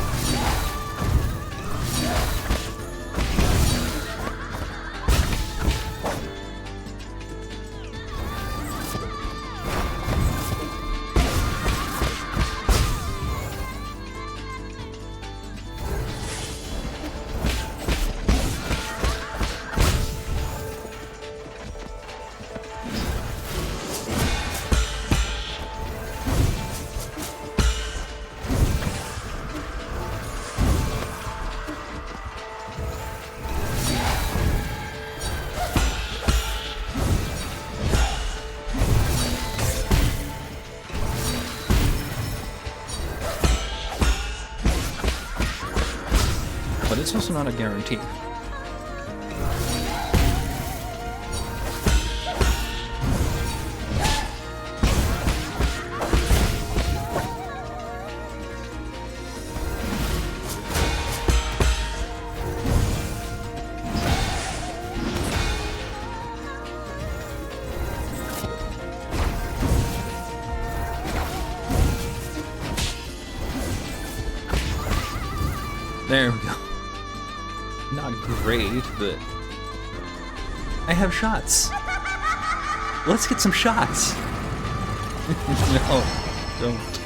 But it's also not a guarantee. There we go. Not great, but I have shots. Let's get some shots. No, don't.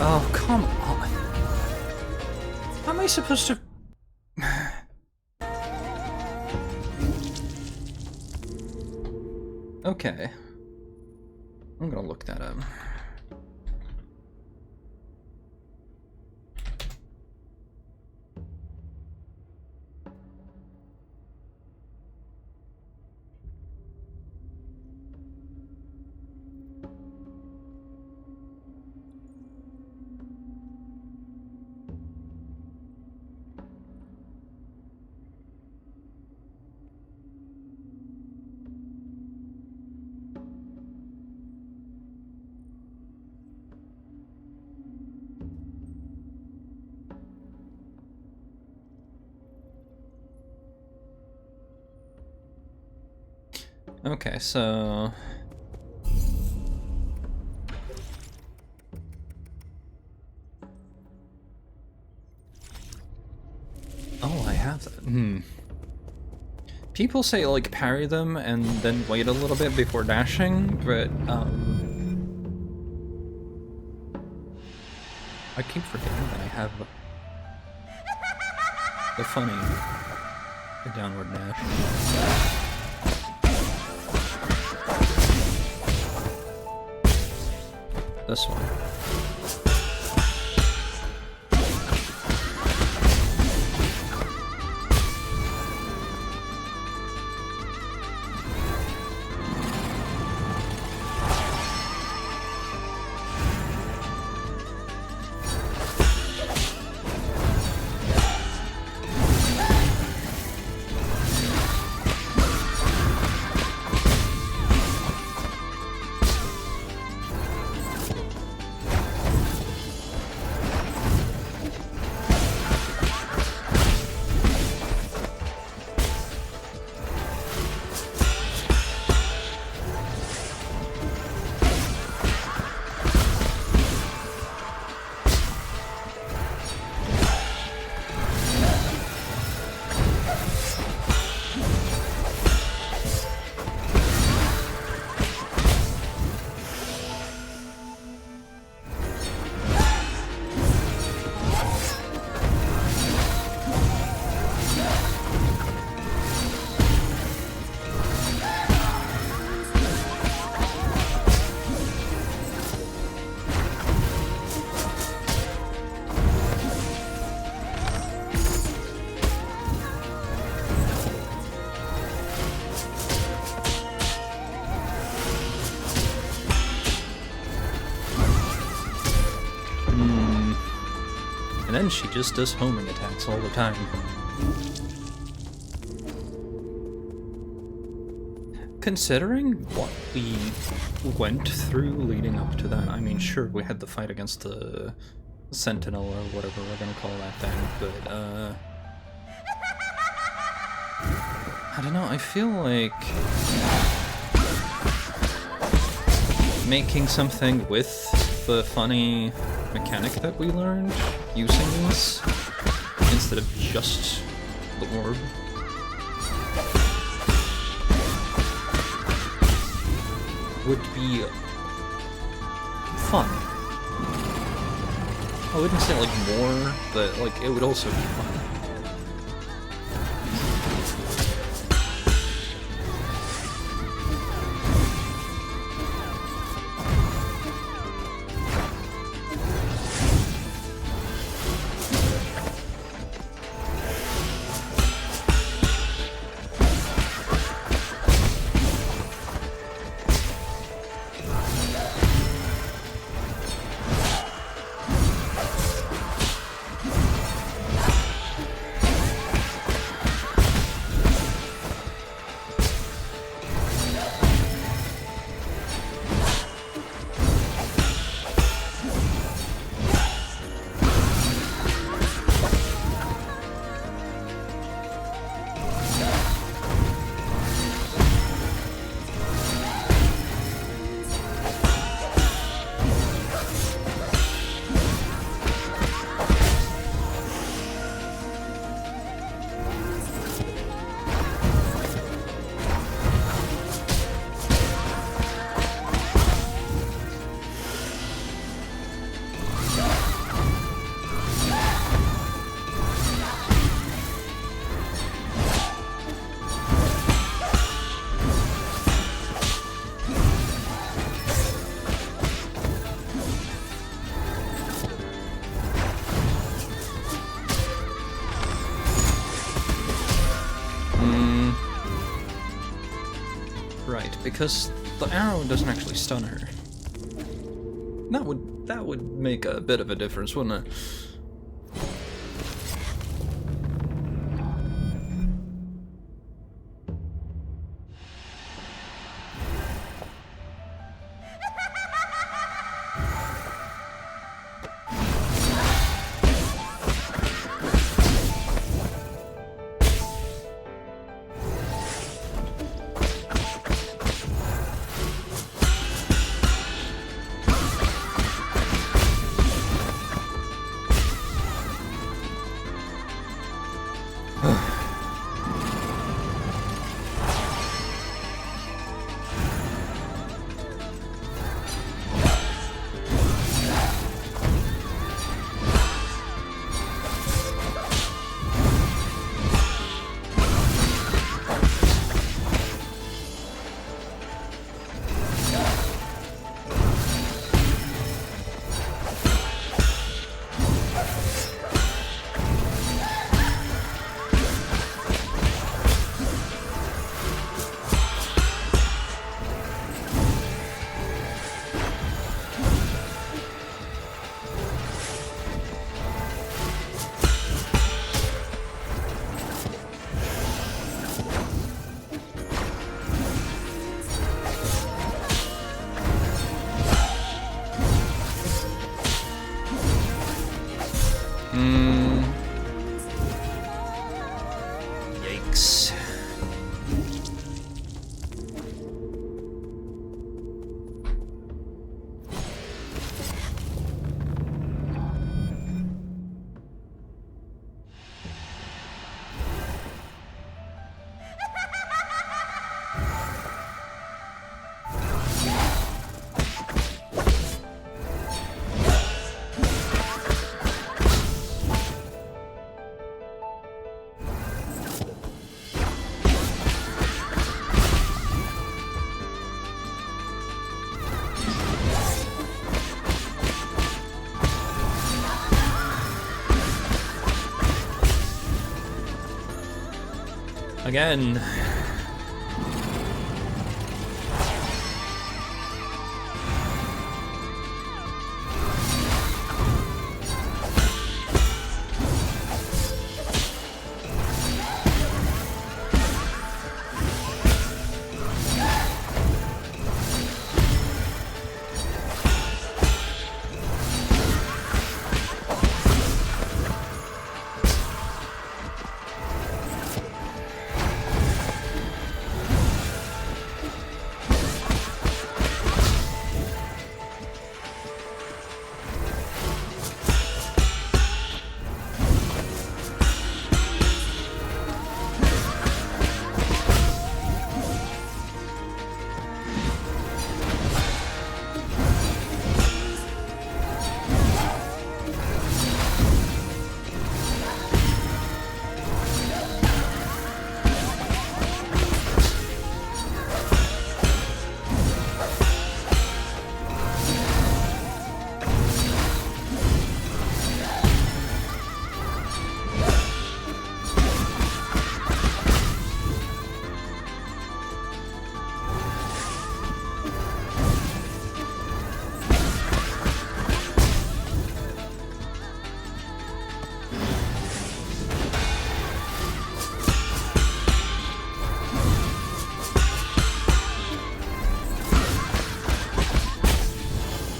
Oh, come on. How am I supposed to... Okay. I'm gonna look that up. Okay, so... Oh, I have that. People say, like, parry them and then wait a little bit before dashing, but, I keep forgetting that I have the funny downward dash. This one. And then she just does homing attacks all the time. Considering what we went through leading up to that, I mean, sure, we had the fight against the Sentinel or whatever we're gonna call that thing, but, I don't know, I feel like making something with the funny mechanic that we learned using this instead of just the orb would be fun. I wouldn't say like more, but like it would also be fun. Because the arrow doesn't actually stun her. That would make a bit of a difference, wouldn't it? Again.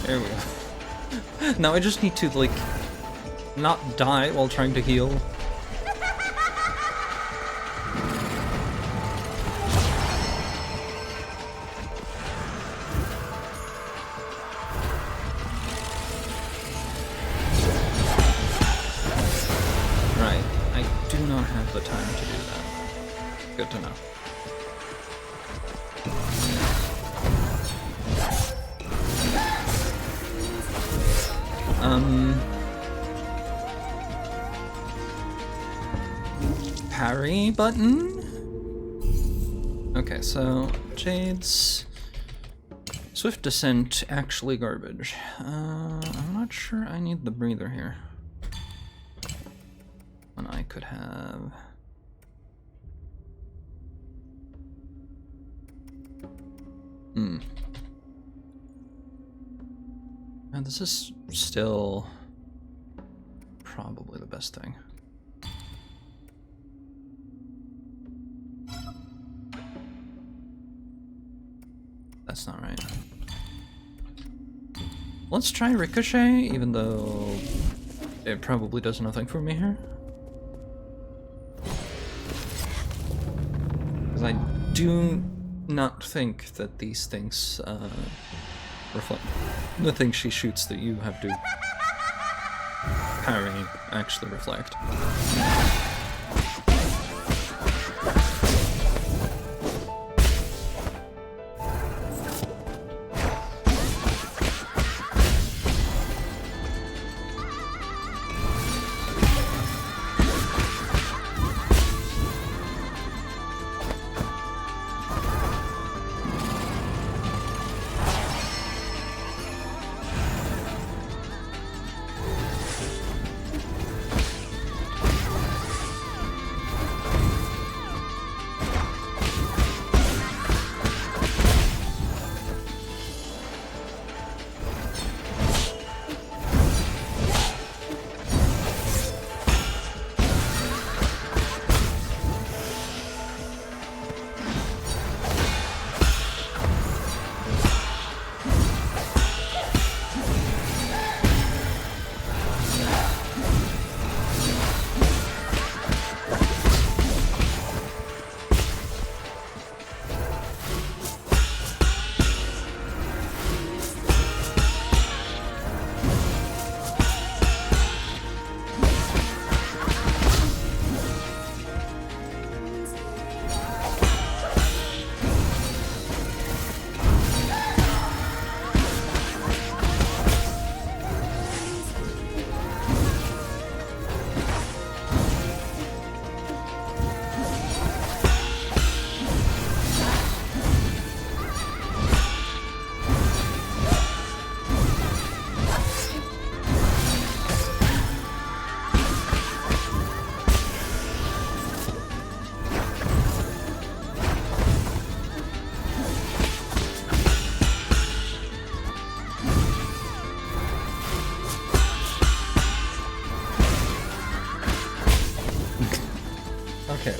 There we go. Now I just need to, like, not die while trying to heal. Right, I do not have the time to do that. Good to know. Parry button? Okay, so Jade's Swift Descent actually garbage. I'm not sure I need the breather here. When I could have... And this is still probably the best thing. That's not right. Let's try Ricochet, even though it probably does nothing for me here. Because I do not think that these things reflect the things she shoots that you have to parry actually reflect.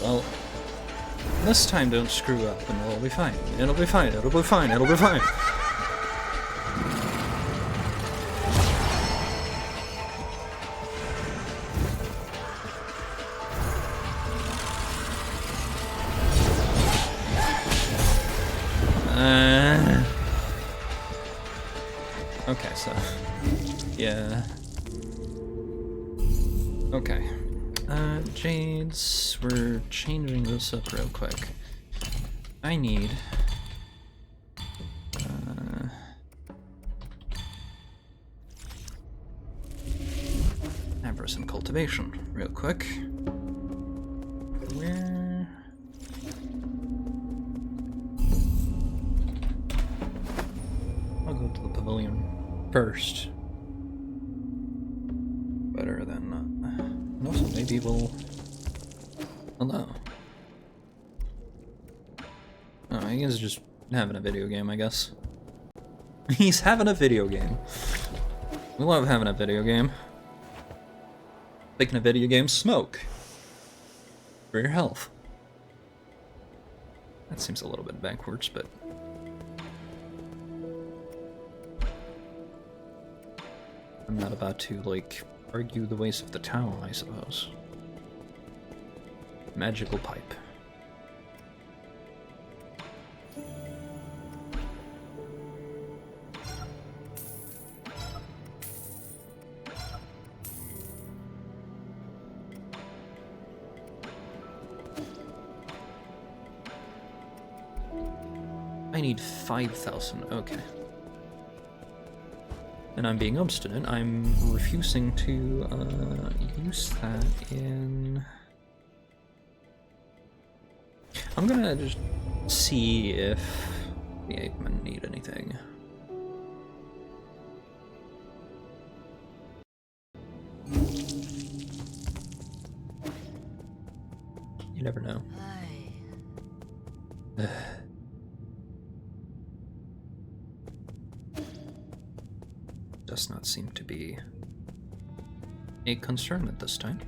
Alright, well, this time don't screw up and it'll be fine. It'll be fine, it'll be fine, it'll be fine. Okay, so, yeah. Okay. Jades, we're changing this up real quick. I need... avarice and cultivation, real quick. Where... I'll go to the pavilion first. Better than not. And also, maybe we'll... Hello. Oh, he's just having a video game, I guess. He's having a video game. We love having a video game. Taking a video game, smoke. For your health. That seems a little bit backwards, but... I'm not about to, like, argue the ways of the town, I suppose. Magical pipe. I need 5,000, okay. And I'm being obstinate. I'm refusing to use that in... I'm gonna just see if the ape men need anything. You never know. Does not seem to be a concern at this time.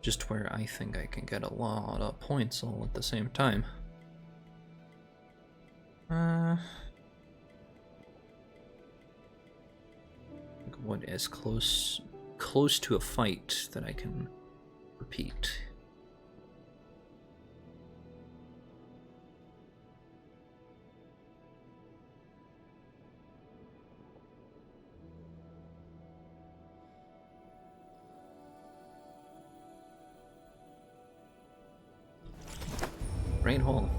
Just where I think I can get a lot of points all at the same time. What is close to a fight that I can repeat? Rain Hall.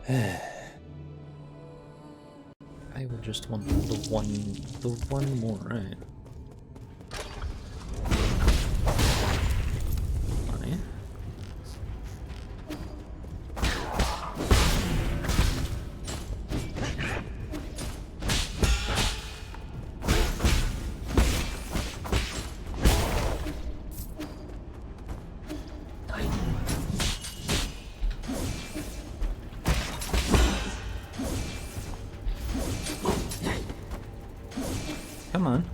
I will just want the one more, right? Fine. Come on.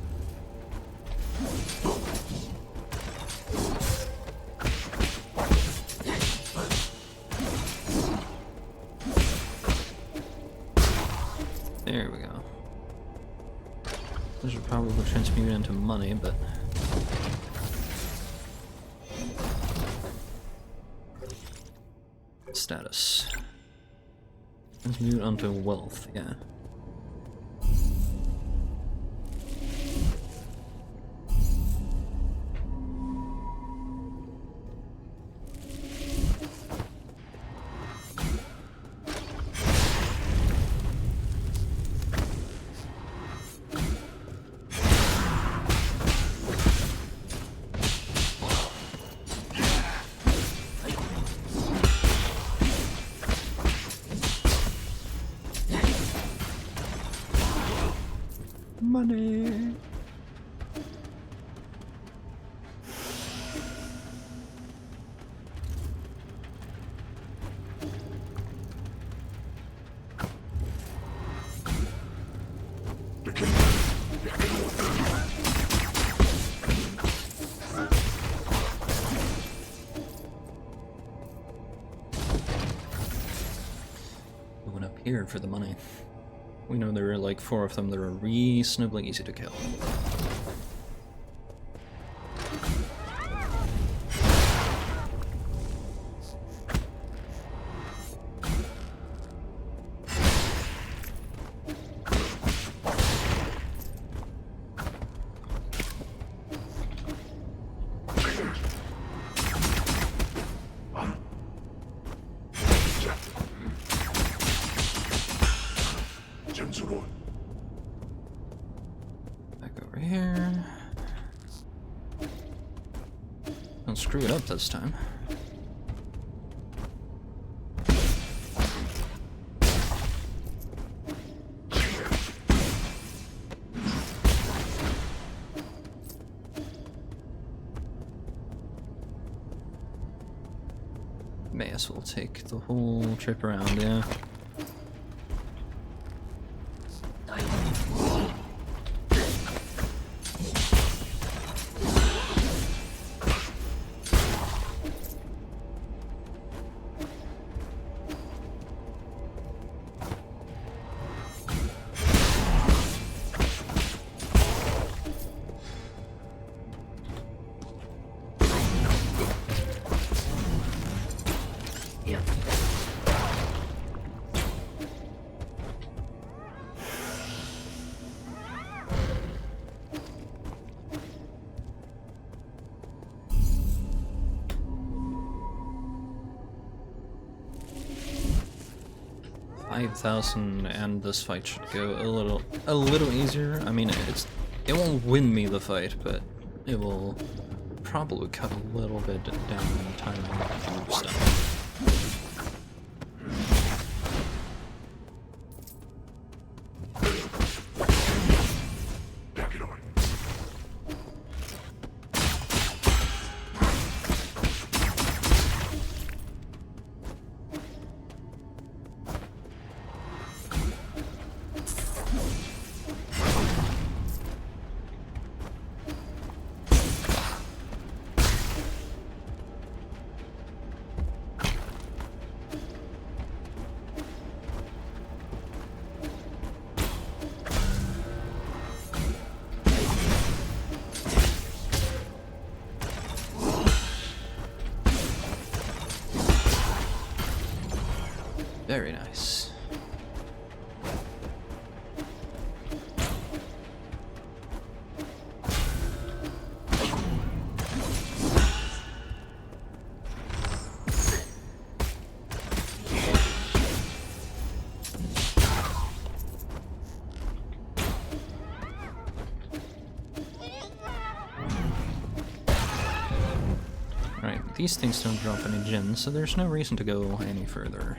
There we go. This should probably transmute into money, but... Status. Transmute onto wealth, yeah. Money. Going up here for the money. We know there are like 4 of them that are reasonably easy to kill. Back over here. Don't screw it up this time. May as well take the whole trip around, yeah. $5,000 and this fight should go a little easier. I mean, it won't win me the fight, but it will probably cut a little bit down the time I have to move stuff. Very nice. Alright, these things don't drop any gems, so there's no reason to go any further.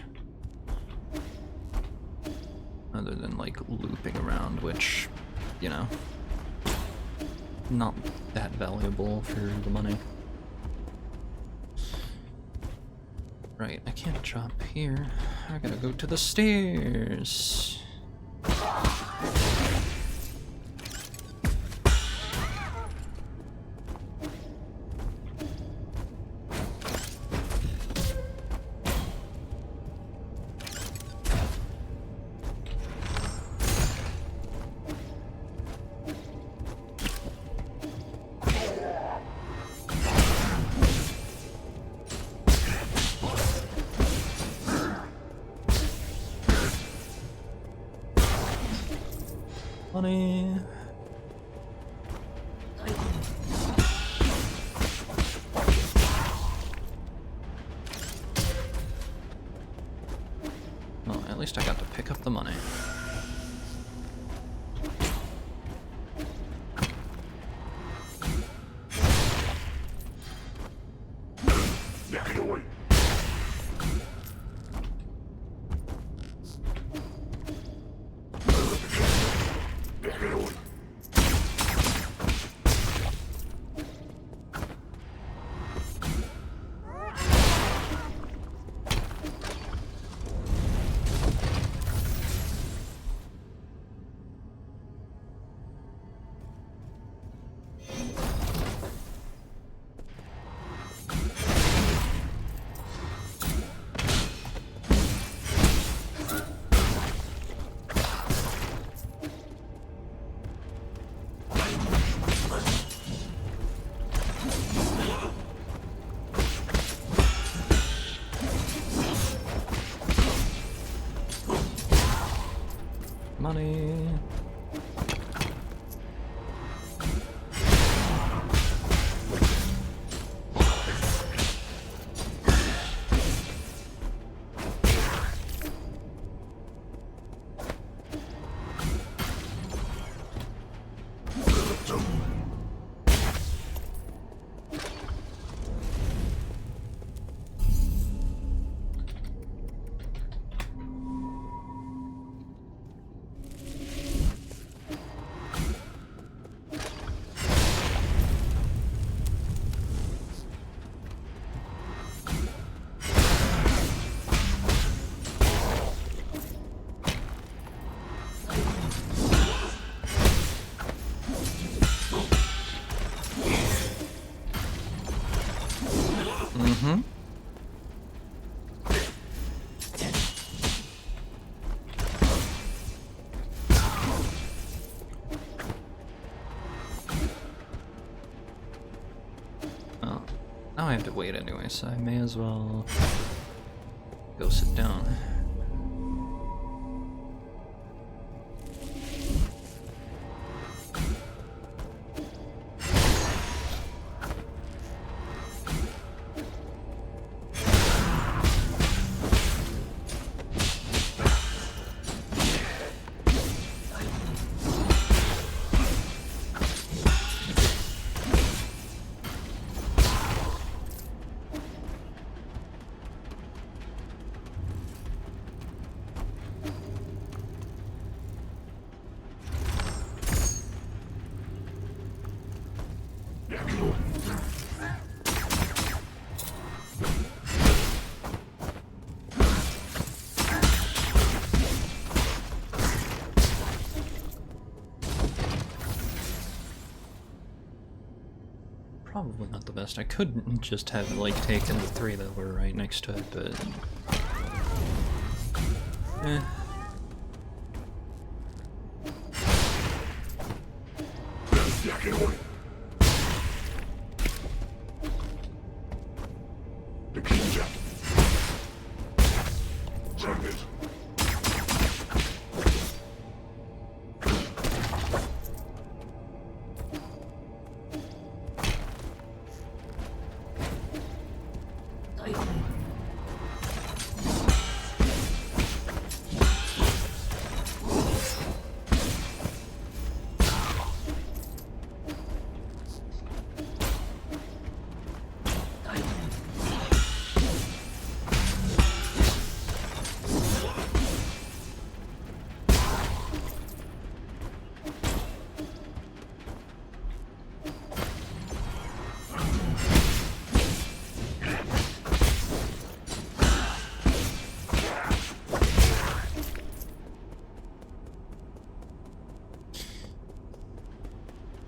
Other than, like, looping around, which, you know, not that valuable for the money. Right, I can't drop here. I gotta go to the stairs. Money. Well, at least I got to pick up the money. Money. Mm-hmm. Oh, now I have to wait anyway, so I may as well go sit down. Probably not the best. I could just have, like, taken the three that were right next to it, but... eh.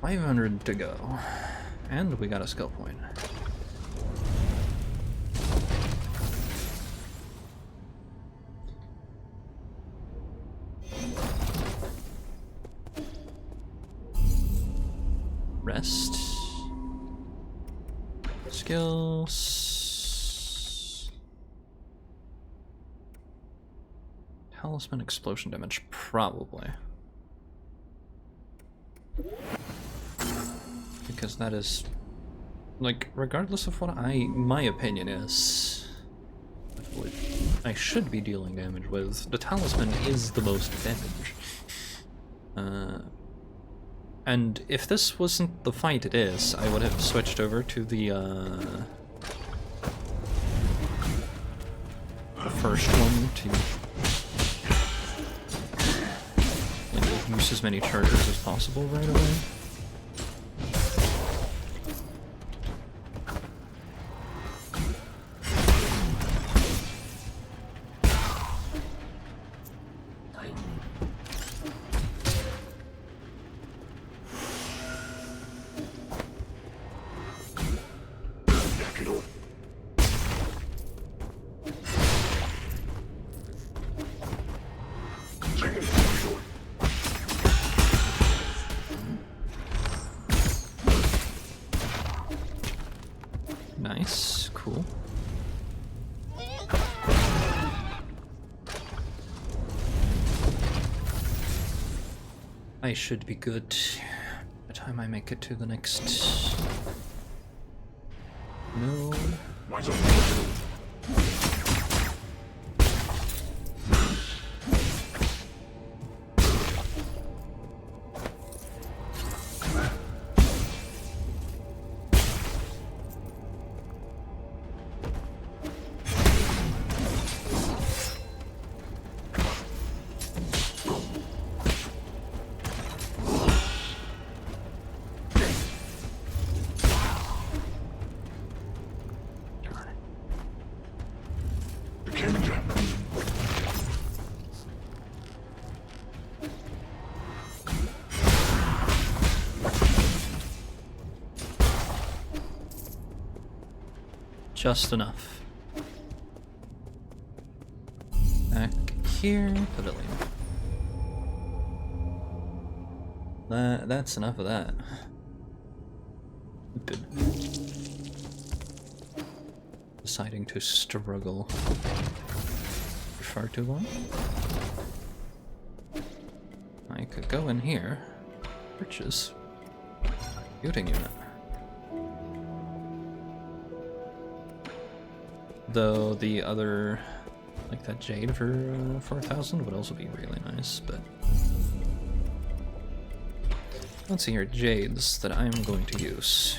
$500 to go, and we got a skill point. Rest. Skills. Talisman explosion damage, probably. Because that is, like, regardless of what my opinion is, what I should be dealing damage with, the talisman is the most damage. And if this wasn't the fight it is, I would have switched over to the first one to, like, use as many chargers as possible right away. I should be good by the time I make it to the next node. Just enough. Back here, pavilion. That's enough of that. Good. Deciding to struggle for far too long. I could go in here. Riches. Computing unit. Though the other, like that jade for 4,000 would also be really nice, but let's see here, jades that I'm going to use.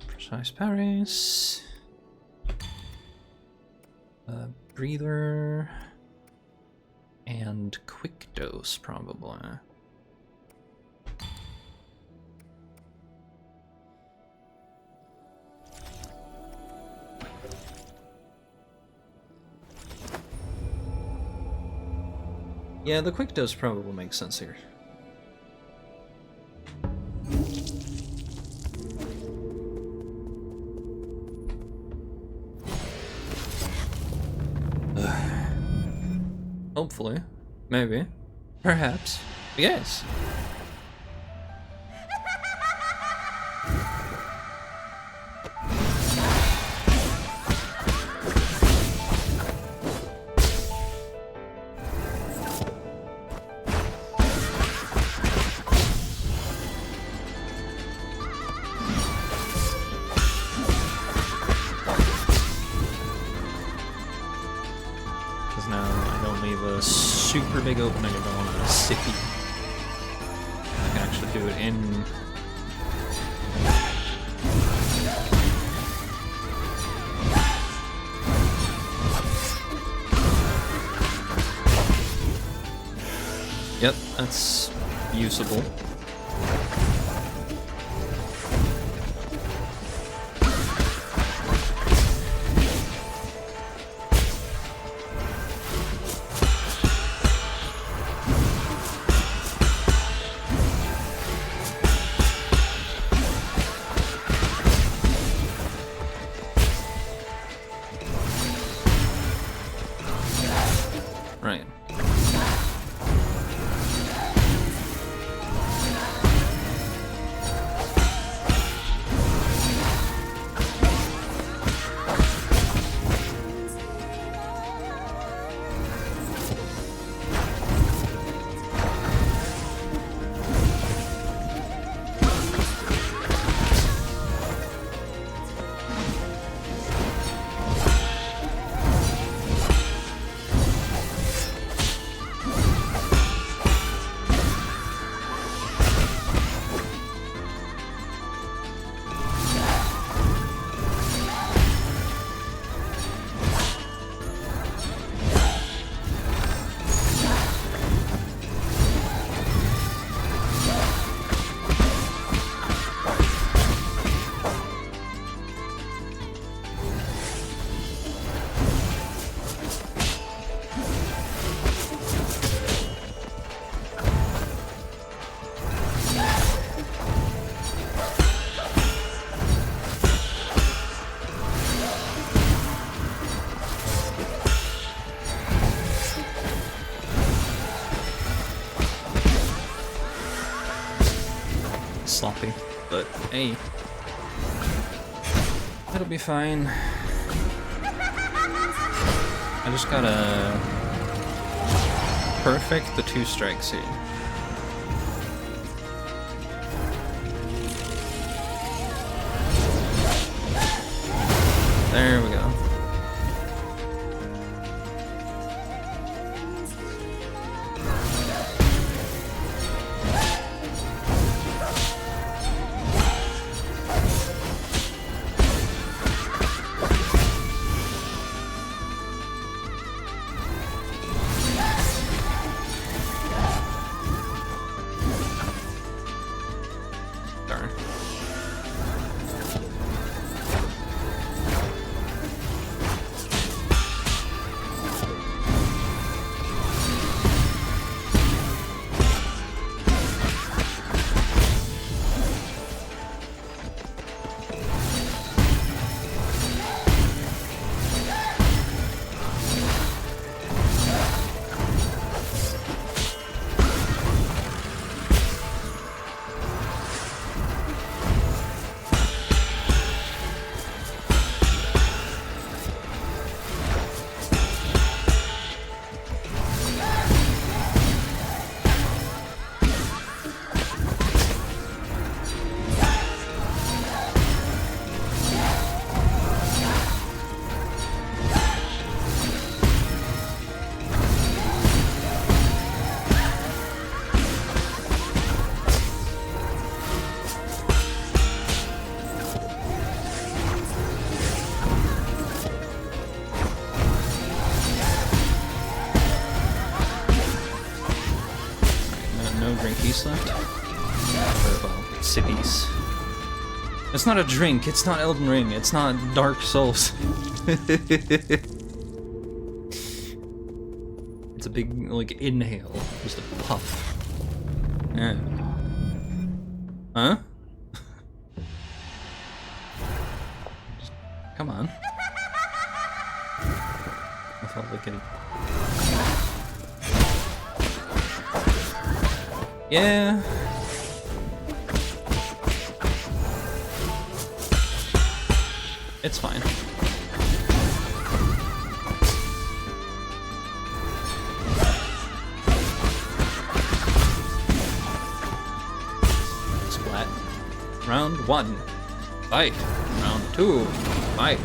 Precise parries, breather, and quick dose probably. Yeah, the quick dose probably makes sense here. Hopefully. Maybe. Perhaps. Yes. Super big opening if I want a city. I can actually do it in. Yep, that's usable. Right. Sloppy, but hey, it'll be fine. I just gotta perfect the 2-strike seed. There we go. Darn. No drinkies left. Or, well, sippies. It's not a drink, it's not Elden Ring, it's not Dark Souls. It's a big, like, inhale. Just a puff. Yeah. Huh? Just, come on. I felt like it. Yeah. It's fine. Splat. Round 1. Fight. Round 2. Fight.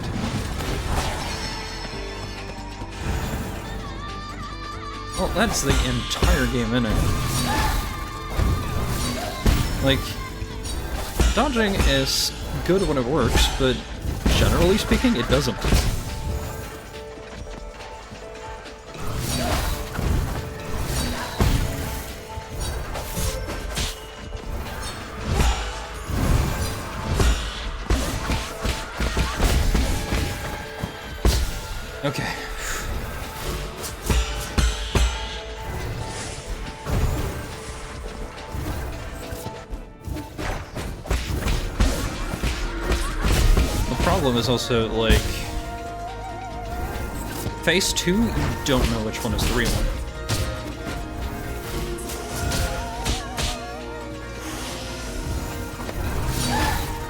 Well, that's the entire game in it. Like, dodging is good when it works, but generally speaking, it doesn't. Okay. Problem is also, like, phase 2, you don't know which one is the real one.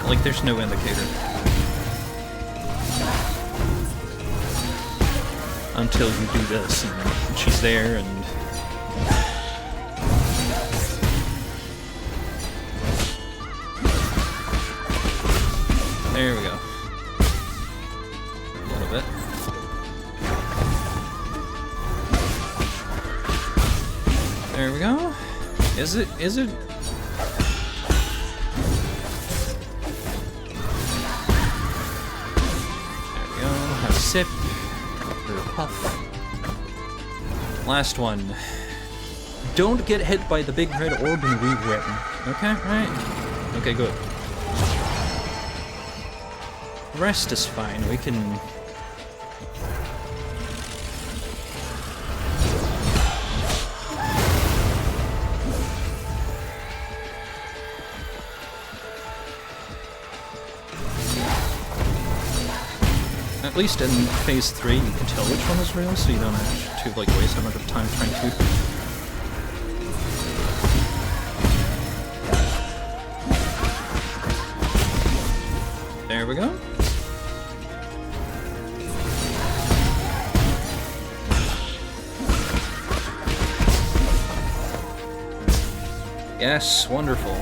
Like, there's no indicator. Until you do this, and she's there, and... There we go. Bit. There we go. Is it? There we go. Have a sip. Or a puff. Last one. Don't get hit by the big red orb and re-win. Okay, right? Okay, good. The rest is fine. We can... At least in phase 3, you can tell which one is real, so you don't have to like waste a bunch of time trying to. There we go. Yes, wonderful.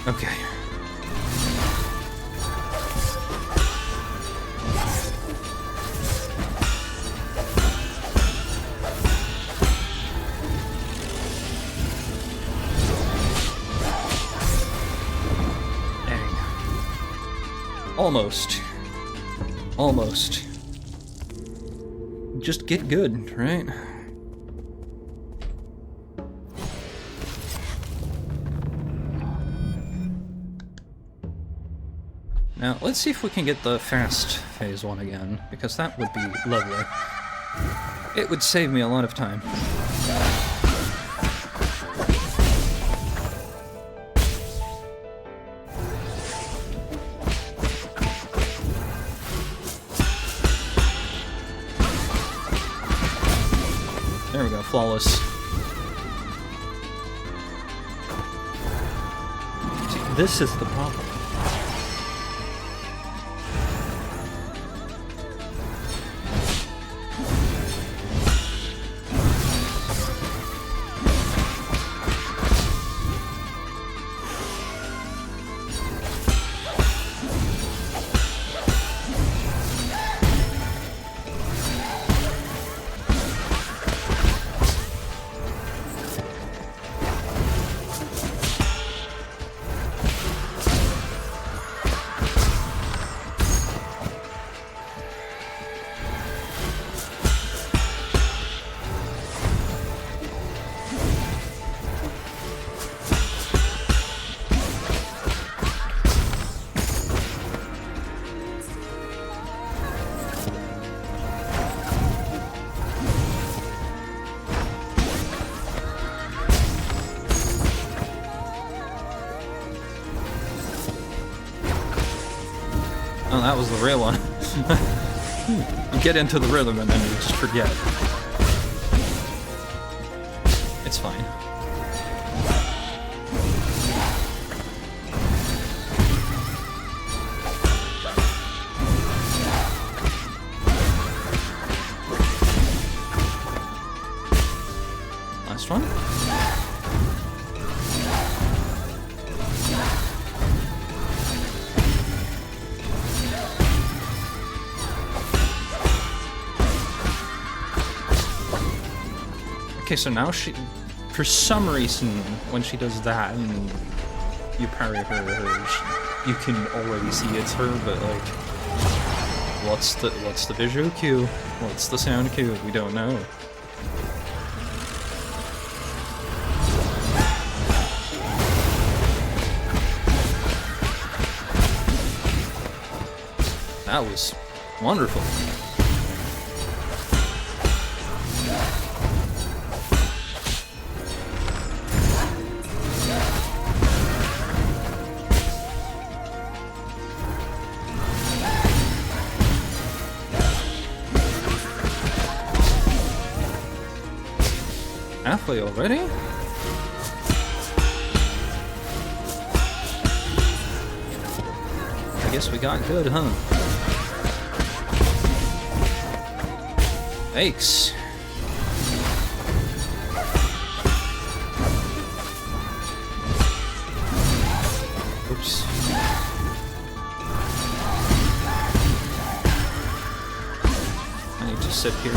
Okay. Dang. Almost. Almost. Just get good, right? Now, let's see if we can get the fast phase one again, because that would be lovely. It would save me a lot of time. There we go, flawless. See, this is the problem. Oh, that was the real one. You get into the rhythm and then you just forget. It's fine. Last one. Okay, so now she, for some reason, when she does that and you parry her, you can already see it's her, but like, what's the visual cue? What's the sound cue? We don't know. That was wonderful. Halfway already? I guess we got good, huh? Thanks. Oops. I need to sit here.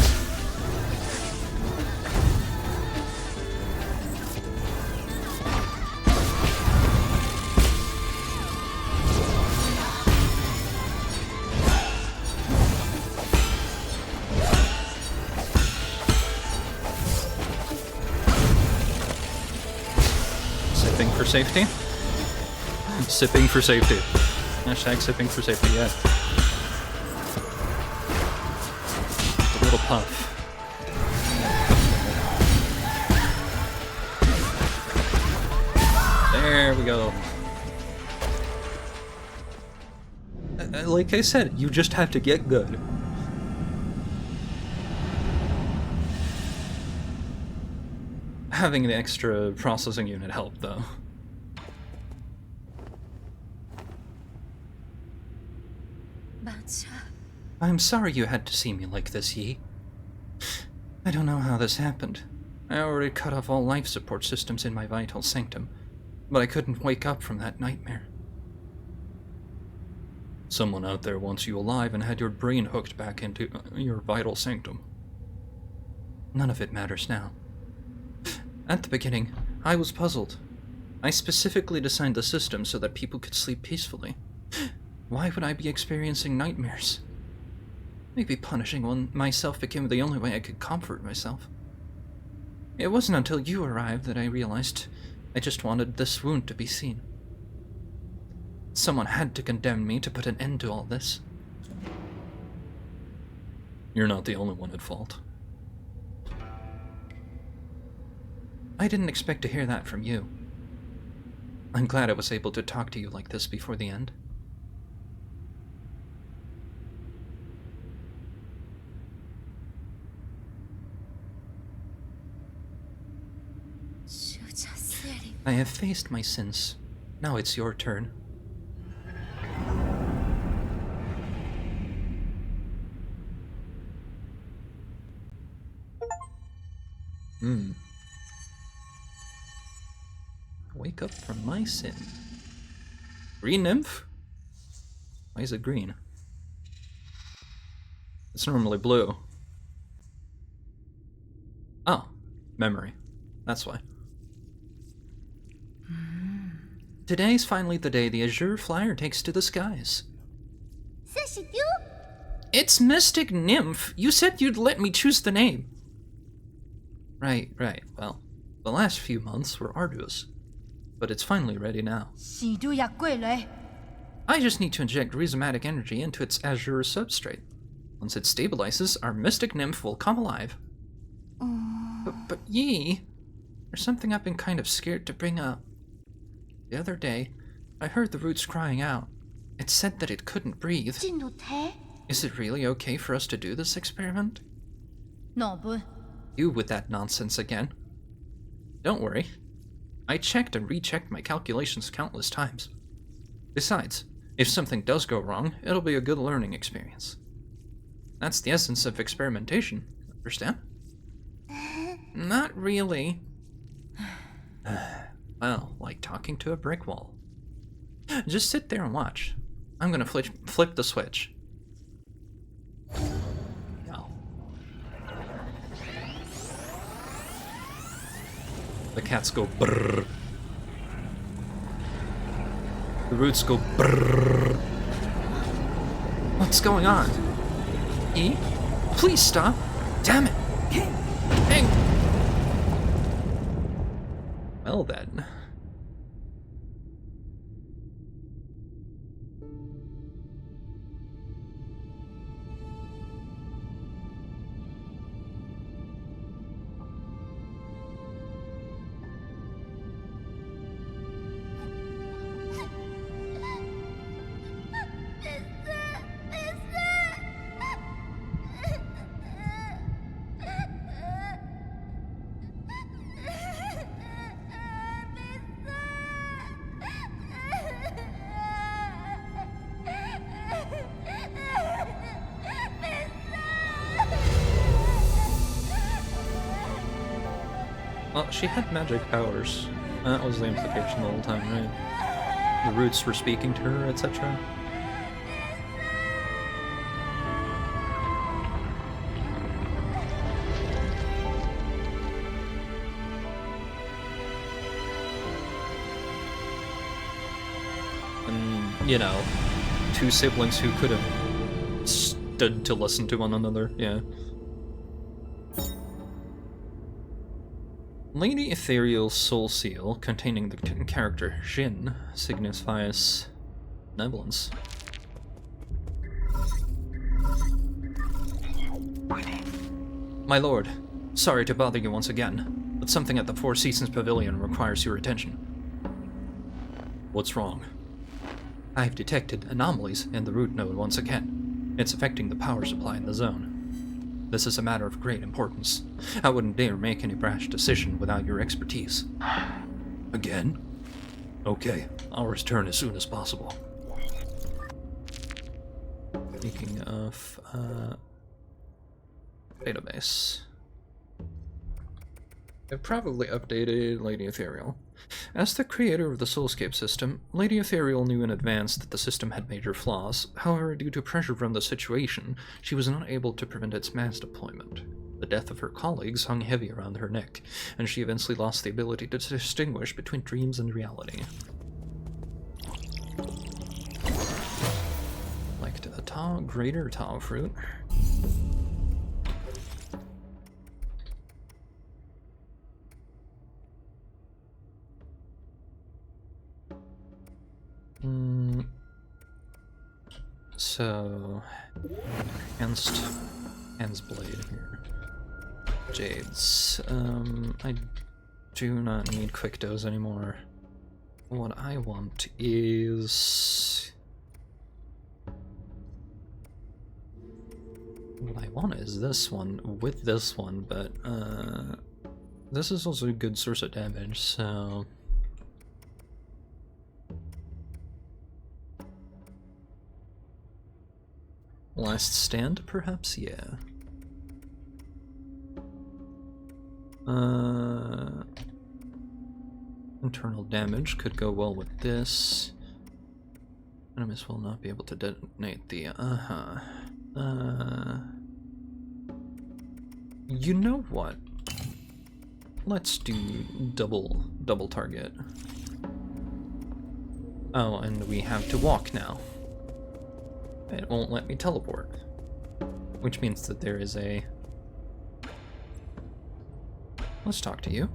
Sipping for safety. Sipping for safety. Hashtag sipping for safety, yeah. A little puff. There we go. Like I said, you just have to get good. Having an extra processing unit helped, though. 맞아. I'm sorry you had to see me like this, Yi. I don't know how this happened. I already cut off all life support systems in my vital sanctum, but I couldn't wake up from that nightmare. Someone out there wants you alive and had your brain hooked back into your vital sanctum. None of it matters now. At the beginning, I was puzzled. I specifically designed the system so that people could sleep peacefully. Why would I be experiencing nightmares? Maybe punishing myself became the only way I could comfort myself. It wasn't until you arrived that I realized I just wanted this wound to be seen. Someone had to condemn me to put an end to all this. You're not the only one at fault. I didn't expect to hear that from you. I'm glad I was able to talk to you like this before the end. I have faced my sins. Now it's your turn. Wake up from my sin. Green nymph? Why is it green? It's normally blue. Oh, memory. That's why. Today's finally the day the Azure Flyer takes to the skies. It's Mystic Nymph. You said you'd let me choose the name. Right. Well, the last few months were arduous, but it's finally ready now. I just need to inject rhizomatic energy into its azure substrate. Once it stabilizes, our Mystic Nymph will come alive. But Yi, there's something I've been kind of scared to bring up. The other day, I heard the roots crying out. It said that it couldn't breathe. Is it really okay for us to do this experiment? No, You with that nonsense again. Don't worry. I checked and rechecked my calculations countless times. Besides, if something does go wrong, it'll be a good learning experience. That's the essence of experimentation, understand? Not really. Well, like talking to a brick wall. Just sit there and watch. I'm gonna flip the switch. No. The cats go brrr. The roots go brrr. What's going on? E? Please stop. Damn it. Hey. Well then. Well, she had magic powers. That was the implication the whole time, right? The roots were speaking to her, etc. And, you know, two siblings who could have stood to listen to one another, yeah. Lady Ethereal's soul seal, containing the character Jin, signifies benevolence. My lord, sorry to bother you once again, but something at the Four Seasons Pavilion requires your attention. What's wrong? I've detected anomalies in the root node once again. It's affecting the power supply in the zone. This is a matter of great importance. I wouldn't dare make any brash decision without your expertise. Again? Okay, I'll return as soon as possible. Speaking of database, I've probably updated Lady Ethereal. As the creator of the Soulscape system, Lady Ethereal knew in advance that the system had major flaws. However, due to pressure from the situation, she was not able to prevent its mass deployment. The death of her colleagues hung heavy around her neck, and she eventually lost the ability to distinguish between dreams and reality. Like to the greater Tao fruit. So, Hans blade here. Jades. I do not need quick dose anymore. What I want is... What I want is this one with this one, but this is also a good source of damage, so... Last stand, perhaps? Yeah. Internal damage could go well with this. Enemies will not be able to detonate the... You know what? Let's do double target. Oh, and we have to walk now. It won't let me teleport. Which means that there is a... Let's talk to you.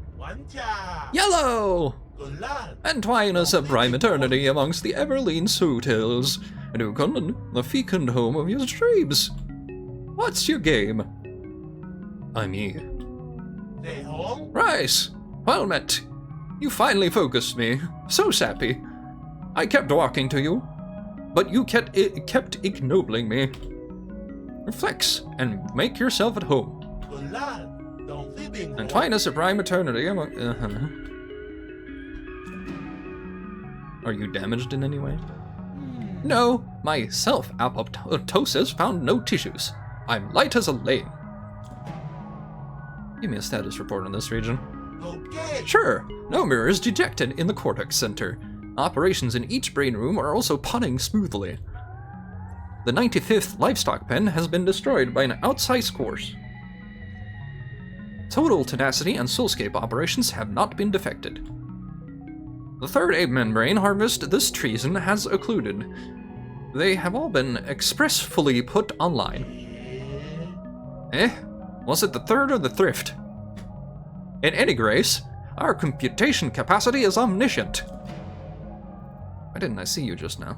Yellow! Entwine us a prime eternity amongst the Everlean Soothills, and Ukunlun, the fecund home of your dreams. What's your game? I'm here. Rice! Well met. You finally focused me. So sappy. I kept walking to you, but you kept ignobling me. Reflex and make yourself at home. Entwine us a prime eternity among... Are you damaged in any way? No, my self-apoptosis found no tissues. I'm light as a lane. Give me a status report on this region. Okay. Sure, no mirrors detected in the Cortex Center. Operations in each brain room are also punning smoothly. The 95th livestock pen has been destroyed by an outsized course. Total tenacity and soulscape operations have not been defected. The third ape membrane harvest this treason has occluded. They have all been expressfully put online. Was it the third or the thrift? In any case, our computation capacity is omniscient. Why didn't I see you just now?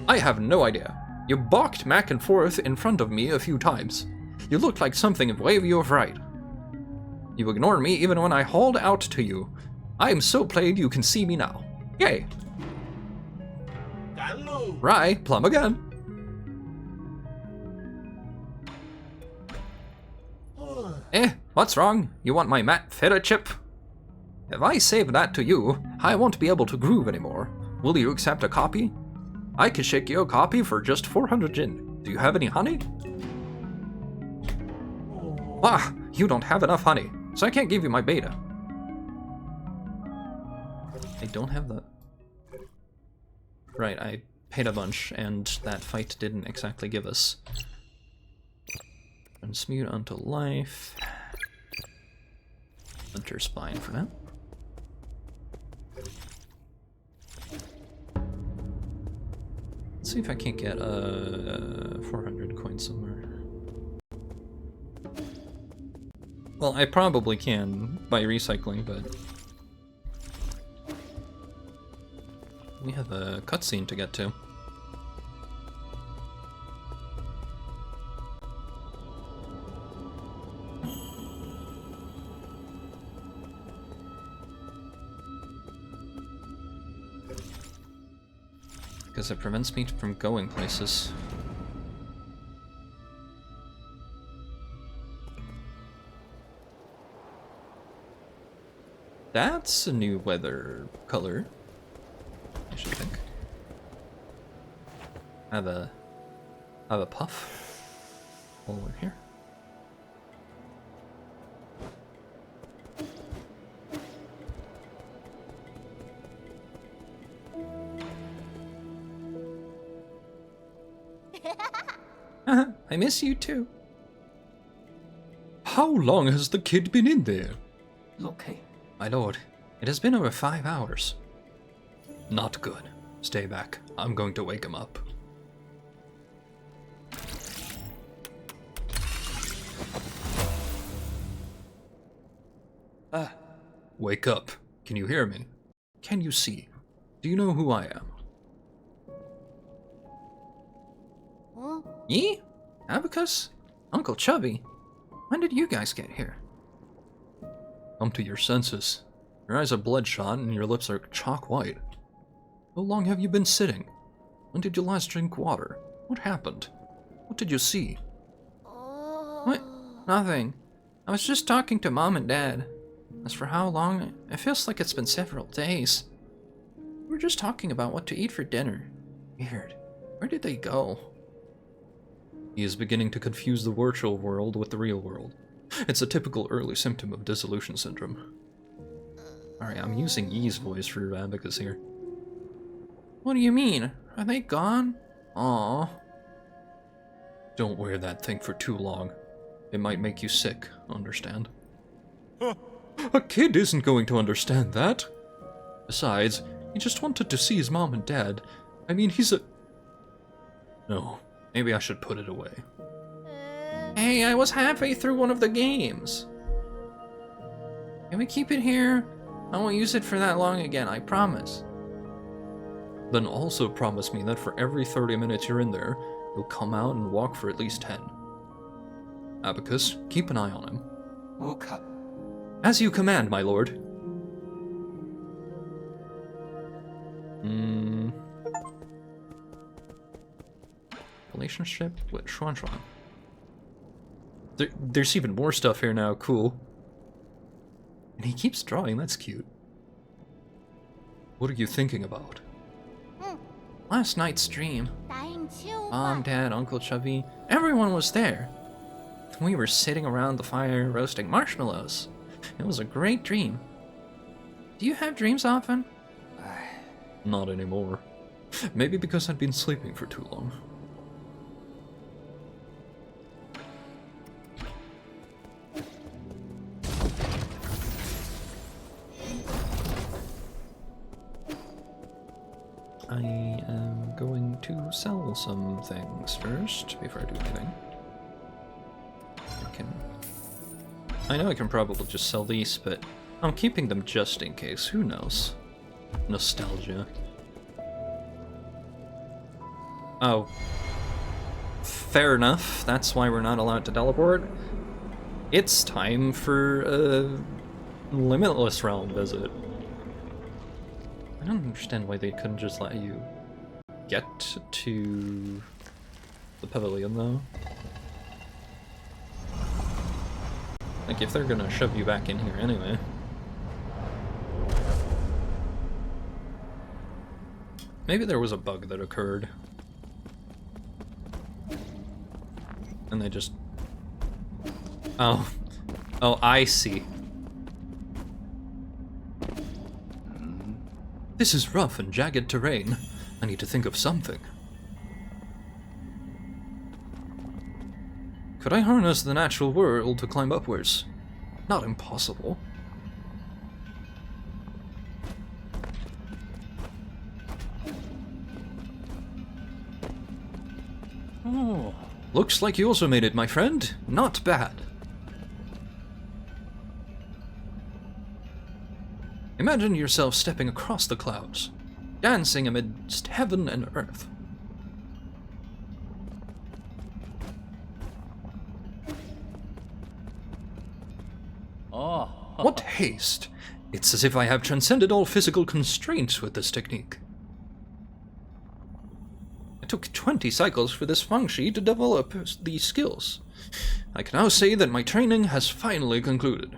I have no idea. You balked back and forth in front of me a few times. You looked like something wavy of right. You ignored me even when I hauled out to you. I am so played you can see me now. Yay! Rye, plum again. What's wrong? You want my Matt Feta chip? If I save that to you, I won't be able to groove anymore. Will you accept a copy? I could shake you a copy for just 400 Jin. Do you have any honey? Ah, you don't have enough honey, so I can't give you my beta. I don't have that. Right, I paid a bunch, and that fight didn't exactly give us. Transmute onto life. Hunter spine for now. Let's see if I can't get 400 coins somewhere. Well, I probably can by recycling, but we have a cutscene to get to. Because it prevents me from going places. That's a new weather color, I should think. have a puff while we're here. I miss you too. How long has the kid been in there? Okay. My lord, it has been over 5 hours. Not good. Stay back. I'm going to wake him up. Wake up. Can you hear me? Can you see? Do you know who I am? Huh? Ye? Abacus? Uncle Chubby? When did you guys get here? Come to your senses. Your eyes are bloodshot and your lips are chalk white. How long have you been sitting? When did you last drink water? What happened? What did you see? What? Nothing. I was just talking to Mom and Dad. As for how long, it feels like it's been several days. We were just talking about what to eat for dinner. Weird. Where did they go? He is beginning to confuse the virtual world with the real world. It's a typical early symptom of dissolution syndrome. Alright, I'm using Ye's voice for Abacus here. What do you mean? Are they gone? Aww. Don't wear that thing for too long. It might make you sick, understand? A kid isn't going to understand that. Besides, he just wanted to see his mom and dad. I mean, he's a... No, maybe I should put it away. Hey, I was halfway through one of the games. Can we keep it here? I won't use it for that long again, I promise. Then also promise me that for every 30 minutes you're in there, you'll come out and walk for at least 10. Abacus, keep an eye on him. Okay. As you command, my lord. Relationship with Xuan Xuan. There's even more stuff here now, cool. And he keeps drawing, that's cute. What are you thinking about? Last night's dream. Mom, Dad, Uncle Chubby, everyone was there. We were sitting around the fire roasting marshmallows. It was a great dream. Do you have dreams often? Not anymore. Maybe because I'd been sleeping for too long. I am going to sell some things first before I do anything. I know I can probably just sell these, but I'm keeping them just in case. Who knows? Nostalgia. Oh. Fair enough. That's why we're not allowed to teleport. It's time for a Limitless Realm visit. I don't understand why they couldn't just let you get to the pavilion, though. Like, if they're gonna shove you back in here anyway. Maybe there was a bug that occurred. And they just... Oh. Oh, I see. This is rough and jagged terrain. I need to think of something. Could I harness the natural world to climb upwards? Not impossible. Oh. Looks like you also made it, my friend. Not bad. Imagine yourself stepping across the clouds, dancing amidst heaven and earth. Oh. What haste! It's as if I have transcended all physical constraints with this technique. It took 20 cycles for this Fangshi to develop these skills. I can now say that my training has finally concluded.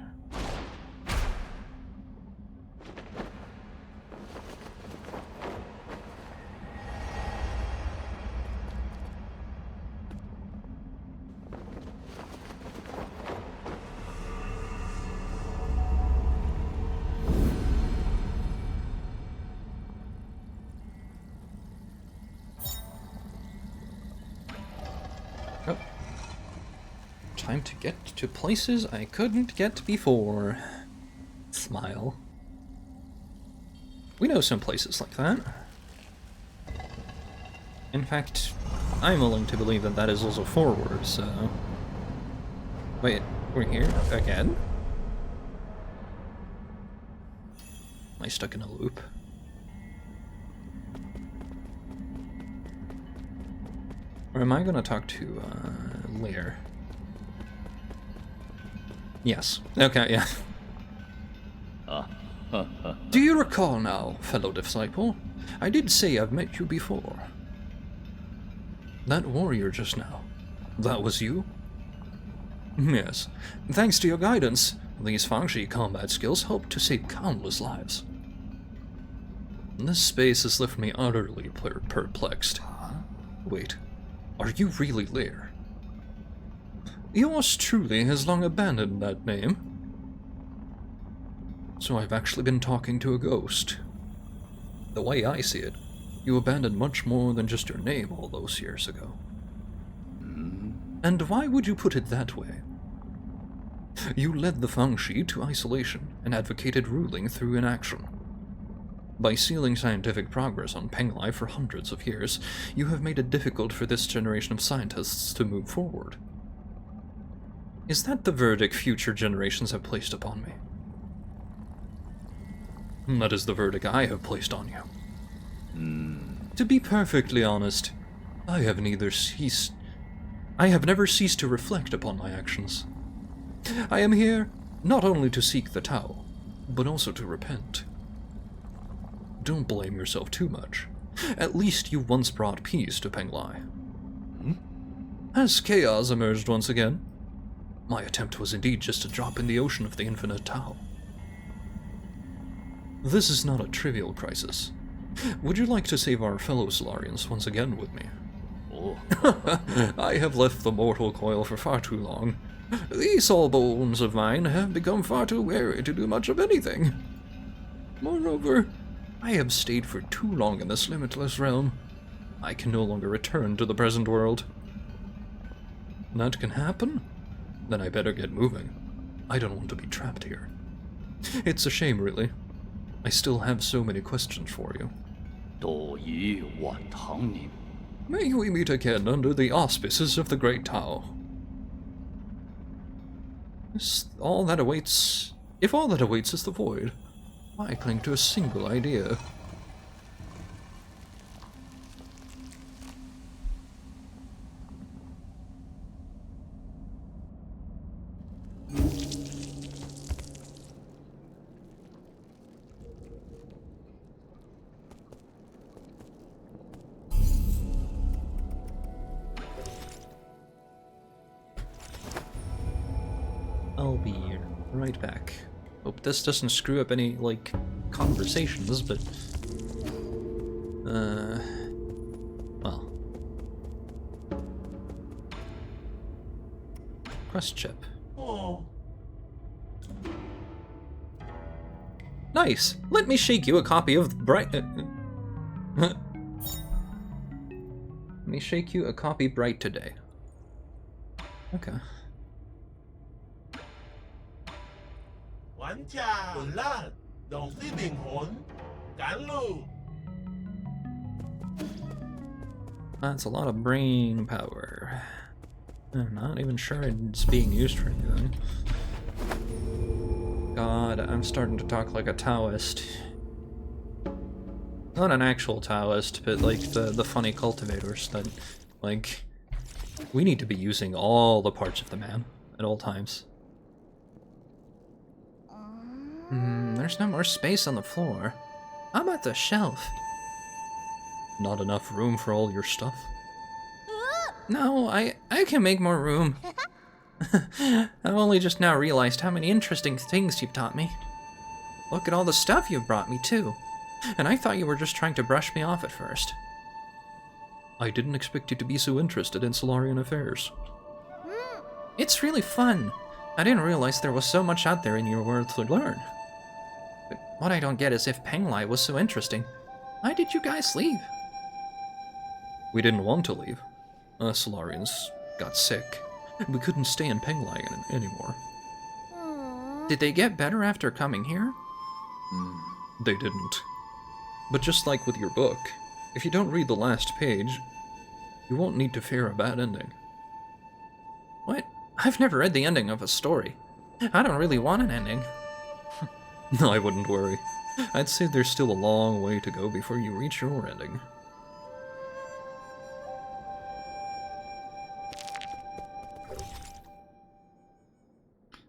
time to get to places I couldn't get before. Smile. We know some places like that. In fact, I'm willing to believe that that is also forward, so... Wait, we're here? Again? Am I stuck in a loop? Or am I gonna talk to, Lear? Yes. Okay, yeah. Do you recall now, fellow disciple? I did say I've met you before. That warrior just now, that was you? Yes. Thanks to your guidance, these Fangshi combat skills helped to save countless lives. This space has left me utterly perplexed. Wait, are you really Lear? Yours truly has long abandoned that name. So I've actually been talking to a ghost. The way I see it, you abandoned much more than just your name all those years ago. And why would you put it that way? You led the Fangshi to isolation and advocated ruling through inaction. By sealing scientific progress on Penglai for hundreds of years, you have made it difficult for this generation of scientists to move forward. Is that the verdict future generations have placed upon me? That is the verdict I have placed on you. To be perfectly honest, I have never ceased to reflect upon my actions. I am here not only to seek the Tao, but also to repent. Don't blame yourself too much. At least you once brought peace to Penglai. As chaos emerged once again, my attempt was indeed just a drop in the ocean of the infinite Tao. This is not a trivial crisis. Would you like to save our fellow Solarians once again with me? I have left the mortal coil for far too long. These soul bones of mine have become far too weary to do much of anything. Moreover, I have stayed for too long in this limitless realm. I can no longer return to the present world. That can happen? Then I better get moving. I don't want to be trapped here. It's a shame, really. I still have so many questions for you. May we meet again under the auspices of the Great Tao. If all that awaits is the void, why cling to a single idea? I'll be right back. Hope this doesn't screw up any, like, conversations, but... well. Quest chip. Oh. Nice! Let me shake you a copy of Bright... Let me shake you a copy Bright today. Okay. 玩家混亂，用啲靈魂趕路。 That's a lot of brain power. I'm not even sure it's being used for anything. God, I'm starting to talk like a Taoist. Not an actual Taoist, but like the funny cultivators that, like, we need to be using all the parts of the man at all times. There's no more space on the floor. How about the shelf? Not enough room for all your stuff? No, I can make more room. I've only just now realized how many interesting things you've taught me. Look at all the stuff you've brought me, too. And I thought you were just trying to brush me off at first. I didn't expect you to be so interested in Solarian affairs. It's really fun. I didn't realize there was so much out there in your world to learn. But what I don't get is if Penglai was so interesting, why did you guys leave? We didn't want to leave. Us Solarians got sick. We couldn't stay in Penglai anymore. Aw. Did they get better after coming here? Hmm. They didn't. But just like with your book, if you don't read the last page, you won't need to fear a bad ending. What? I've never read the ending of a story. I don't really want an ending. No, I wouldn't worry. I'd say there's still a long way to go before you reach your ending.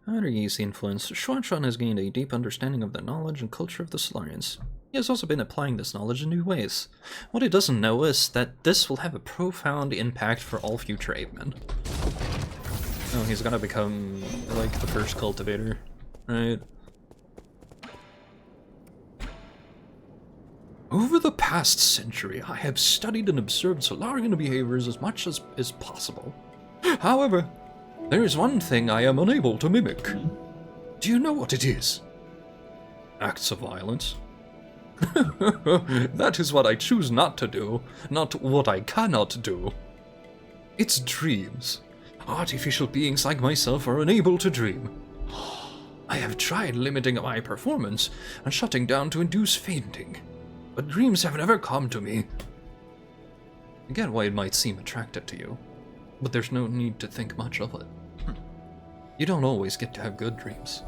Under Yi's influence, Xuanshan has gained a deep understanding of the knowledge and culture of the Solarians. He has also been applying this knowledge in new ways. What he doesn't know is that this will have a profound impact for all future Apemen. Oh, he's gonna become, like, the first cultivator, right? Over the past century, I have studied and observed Solarian behaviors as much as is possible. However, there is one thing I am unable to mimic. Do you know what it is? Acts of violence. That is what I choose not to do, not what I cannot do. It's dreams. Artificial beings like myself are unable to dream. I have tried limiting my performance and shutting down to induce fainting, but dreams have never come to me. I get why it might seem attractive to you, but there's no need to think much of it. You don't always get to have good dreams.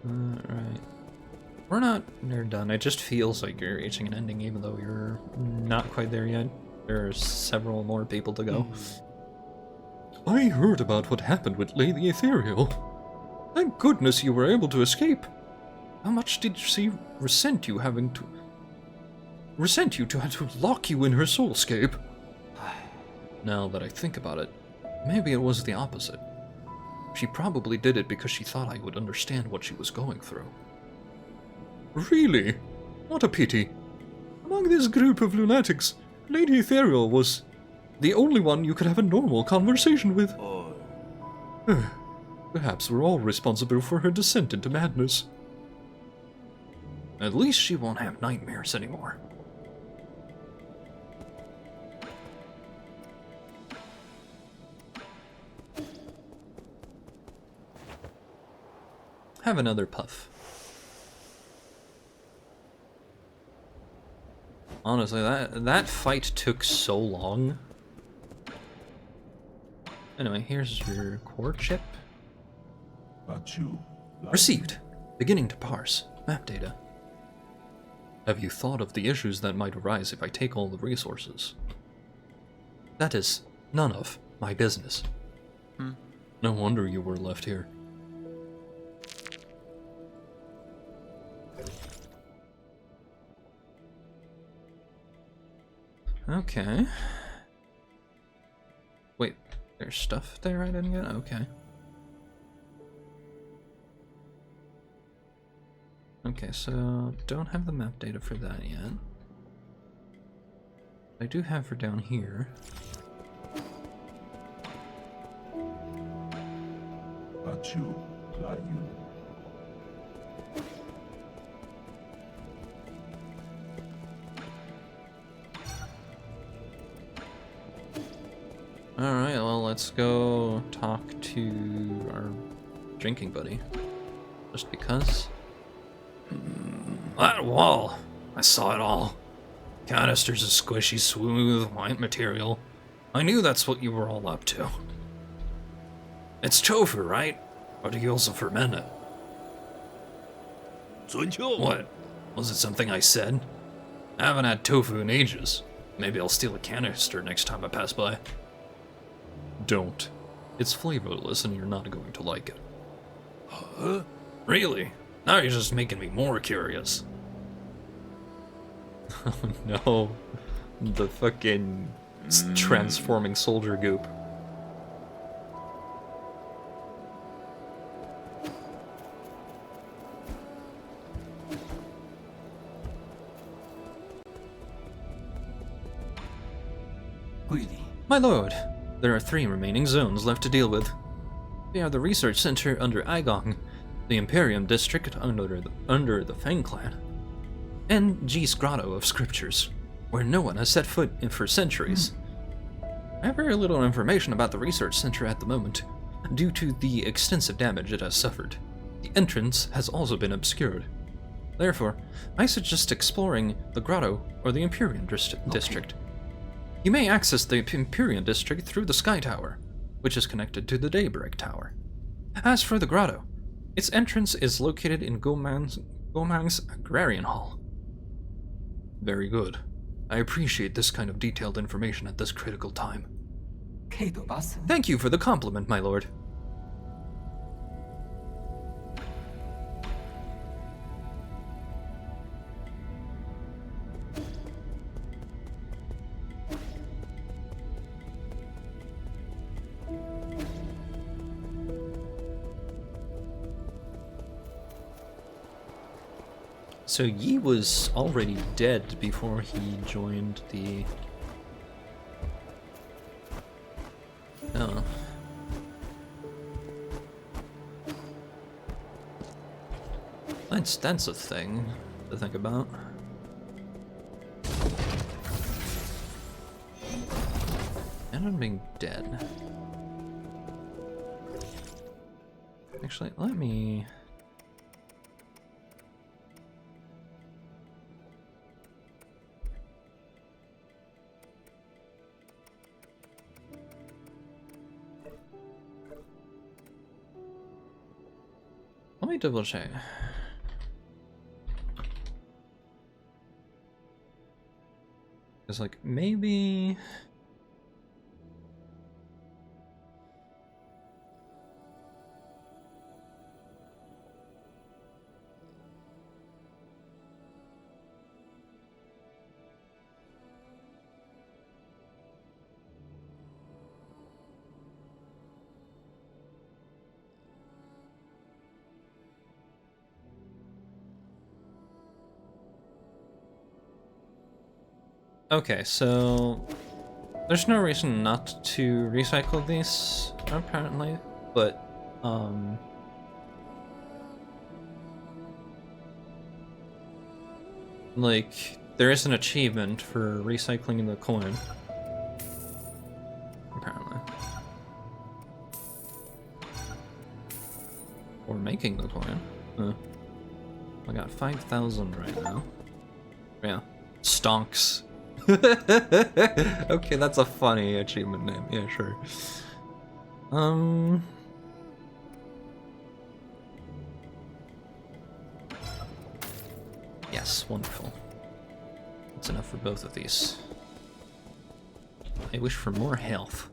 Alright. We're not near done. It just feels like you're reaching an ending even though you're not quite there yet. There are several more people to go. I heard about what happened with Lady Ethereal. Thank goodness you were able to escape. How much did she resent you to have to lock you in her soulscape? Now that I think about it, maybe it was the opposite. She probably did it because she thought I would understand what she was going through. Really? What a pity. Among this group of lunatics, Lady Ethereal was the only one you could have a normal conversation with. Perhaps we're all responsible for her descent into madness. At least she won't have nightmares anymore. Have another puff. Honestly, that fight took so long. Anyway, here's your core chip. Received. Beginning to parse. Map data. Have you thought of the issues that might arise if I take all the resources? That is none of my business. No wonder you were left here. Okay. Wait, there's stuff there I didn't get? Okay. Okay, so don't have the map data for that yet. I do have for down here. Alright, well, let's go talk to our drinking buddy. Just because. That wall! I saw it all. Canisters of squishy, smooth, white material. I knew that's what you were all up to. It's tofu, right? Or do you also ferment it? What? Was it something I said? I haven't had tofu in ages. Maybe I'll steal a canister next time I pass by. Don't. It's flavorless and you're not going to like it. Huh? Really? Now you're just making me more curious. Oh no. The fucking transforming soldier goop. My lord, there are 3 remaining zones left to deal with. They are the research center under Aigong, the Imperium district under the Fang clan, and G's Grotto of Scriptures, where no one has set foot in for centuries. I have very little information about the research center at the moment, due to the extensive damage it has suffered. The entrance has also been obscured. Therefore, I suggest exploring the Grotto or the Empyrean district. You may access the Empyrean district through the Sky Tower, which is connected to the Daybreak Tower. As for the Grotto, its entrance is located in Gomang's Agrarian Hall. Very good. I appreciate this kind of detailed information at this critical time. Kado 봤음. Thank you for the compliment, my lord. So Yi was already dead before he joined the... Oh. That's a thing to think about. And I'm being dead. Actually, let me... Let me double check. It's like maybe. Okay, so there's no reason not to recycle these, apparently, but like there is an achievement for recycling the coin, apparently, or making the coin. I got 5,000 right now. Yeah, stonks. Okay, that's a funny achievement name. Yeah, sure. Yes, wonderful. That's enough for both of these. I wish for more health.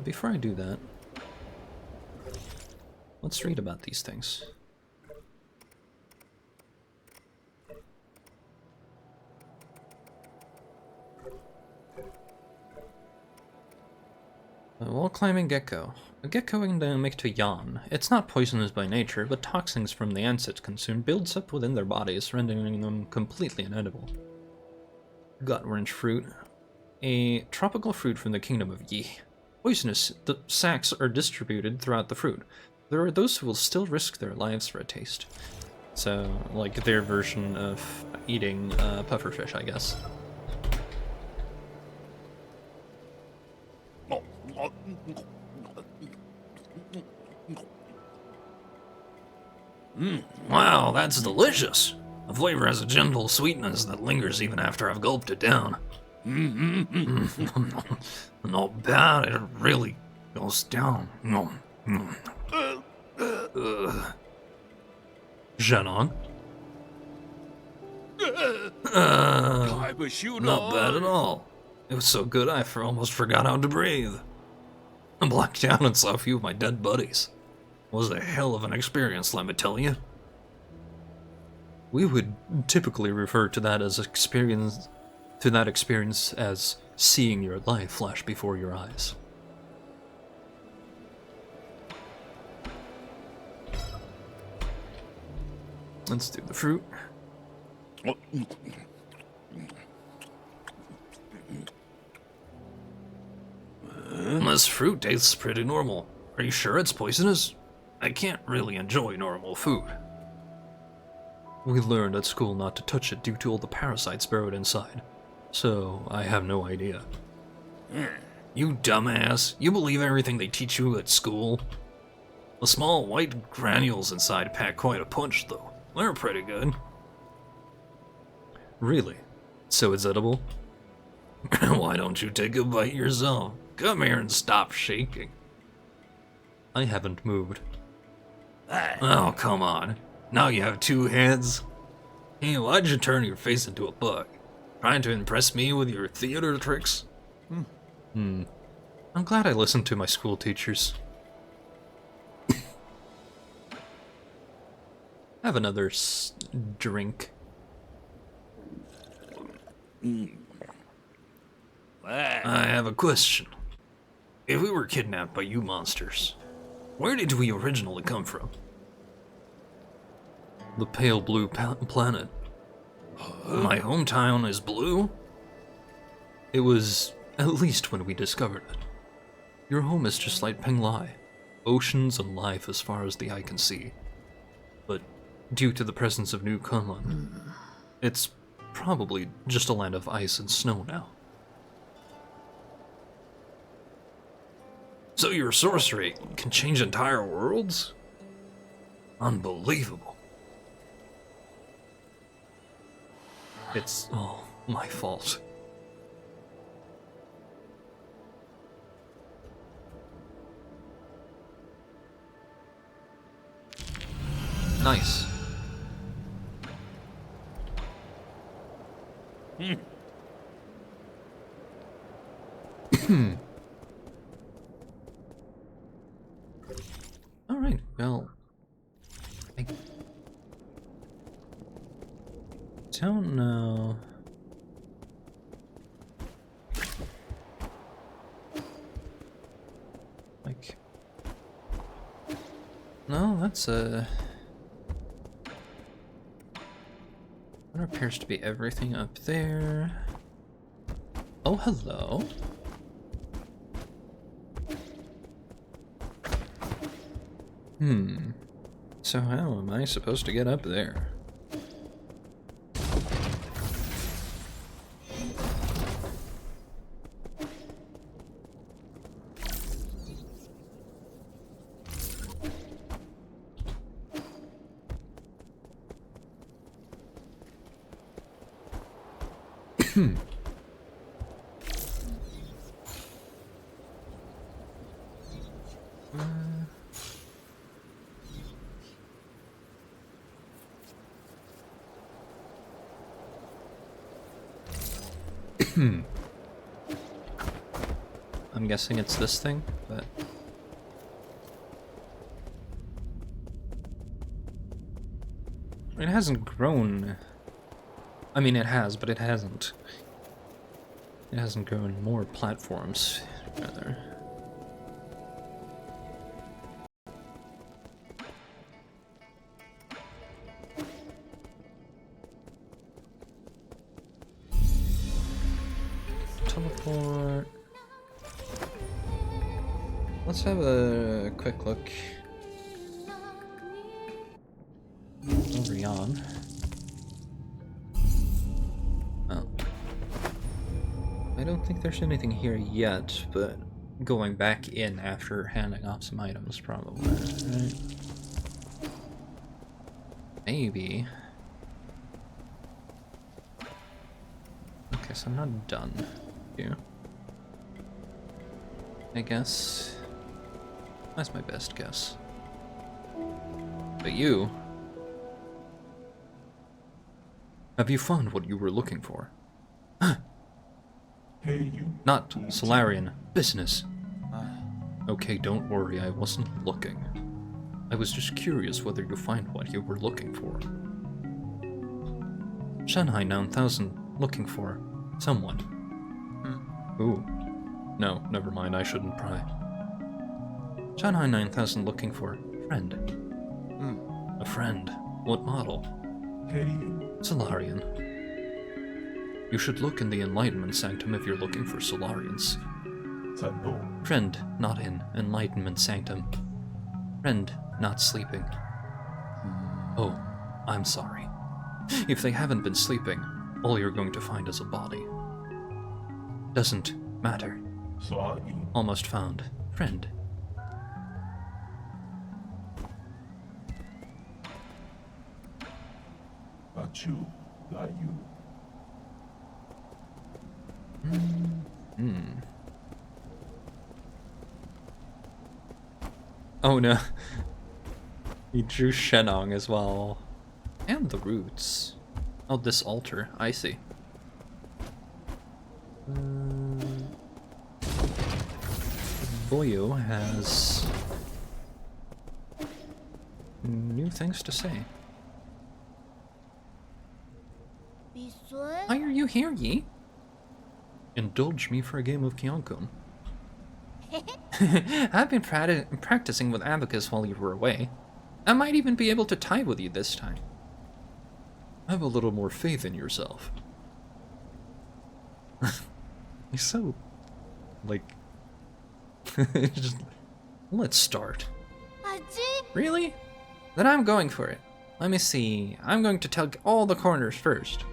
Before I do that, let's read about these things. Wall climbing gecko. A gecko endemic to Yan. It's not poisonous by nature, but toxins from the ants it consumed builds up within their bodies, rendering them completely inedible. Gut wrench fruit. A tropical fruit from the kingdom of Yi. Poisonous, the sacs are distributed throughout the fruit. There are those who will still risk their lives for a taste. So, like their version of eating pufferfish, I guess. Wow, that's delicious. The flavor has a gentle sweetness that lingers even after I've gulped it down. Not bad, it really goes down. Shannon? Not bad at all. It was so good I almost forgot how to breathe. I blacked out and saw a few of my dead buddies. It was a hell of an experience, let me tell you. We would typically refer to that as experience as seeing your life flash before your eyes. Let's do the fruit. This fruit tastes pretty normal. Are you sure it's poisonous? I can't really enjoy normal food. We learned at school not to touch it due to all the parasites buried inside, so I have no idea. You dumbass, you believe everything they teach you at school? The small white granules inside pack quite a punch, though. They're pretty good. Really? So it's edible? Why don't you take a bite yourself? Come here and stop shaking. I haven't moved. Oh, come on. Now you have two heads? Hey, why'd you turn your face into a bug? Trying to impress me with your theater tricks? I'm glad I listened to my school teachers. Have another drink. I have a question. If we were kidnapped by you monsters, where did we originally come from? The pale blue planet. My hometown is blue? It was, at least when we discovered it. Your home is just like Penglai. Oceans and life as far as the eye can see. But due to the presence of New Kunlun, it's probably just a land of ice and snow now. So your sorcery can change entire worlds? Unbelievable. It's all my fault. Nice. All right. Well, I don't know. Like, no, that's a. That appears to be everything up there. Oh, hello. So how am I supposed to get up there? I'm guessing it's this thing, but... It hasn't grown. I mean, it has, but it hasn't. It hasn't grown more platforms, rather. Teleport. Let's have a quick look over yon. Oh. I don't think there's anything here yet, but going back in after handing off some items probably, right? Maybe. Okay, so I'm not done here. I guess. That's my best guess. But you... Have you found what you were looking for? Not Solarian. Business. Okay, don't worry, I wasn't looking. I was just curious whether you find what you were looking for. Shanghai 9000 looking for someone. Ooh. No, never mind, I shouldn't pry. Shanghai 9000 looking for friend. A friend? What model? Solarian. You should look in the Enlightenment Sanctum if you're looking for Solarians. 震怒。 Friend, not in Enlightenment Sanctum. Friend, not sleeping. Oh, I'm sorry. If they haven't been sleeping, all you're going to find is a body. Doesn't matter. 所以 Almost found. Friend. Got you, got you. Oh no. He drew Shenong as well. And the roots. Oh, this altar. I see. Boyo has new things to say. 比孙 Why are you here, Yi? Indulge me for a game of Kyonkun. I've been practicing with Abacus while you were away. I might even be able to tie with you this time. Have a little more faith in yourself. He's so... like... just... Let's start. 阿金 Really? Then I'm going for it. Let me see. I'm going to tug all the corners first.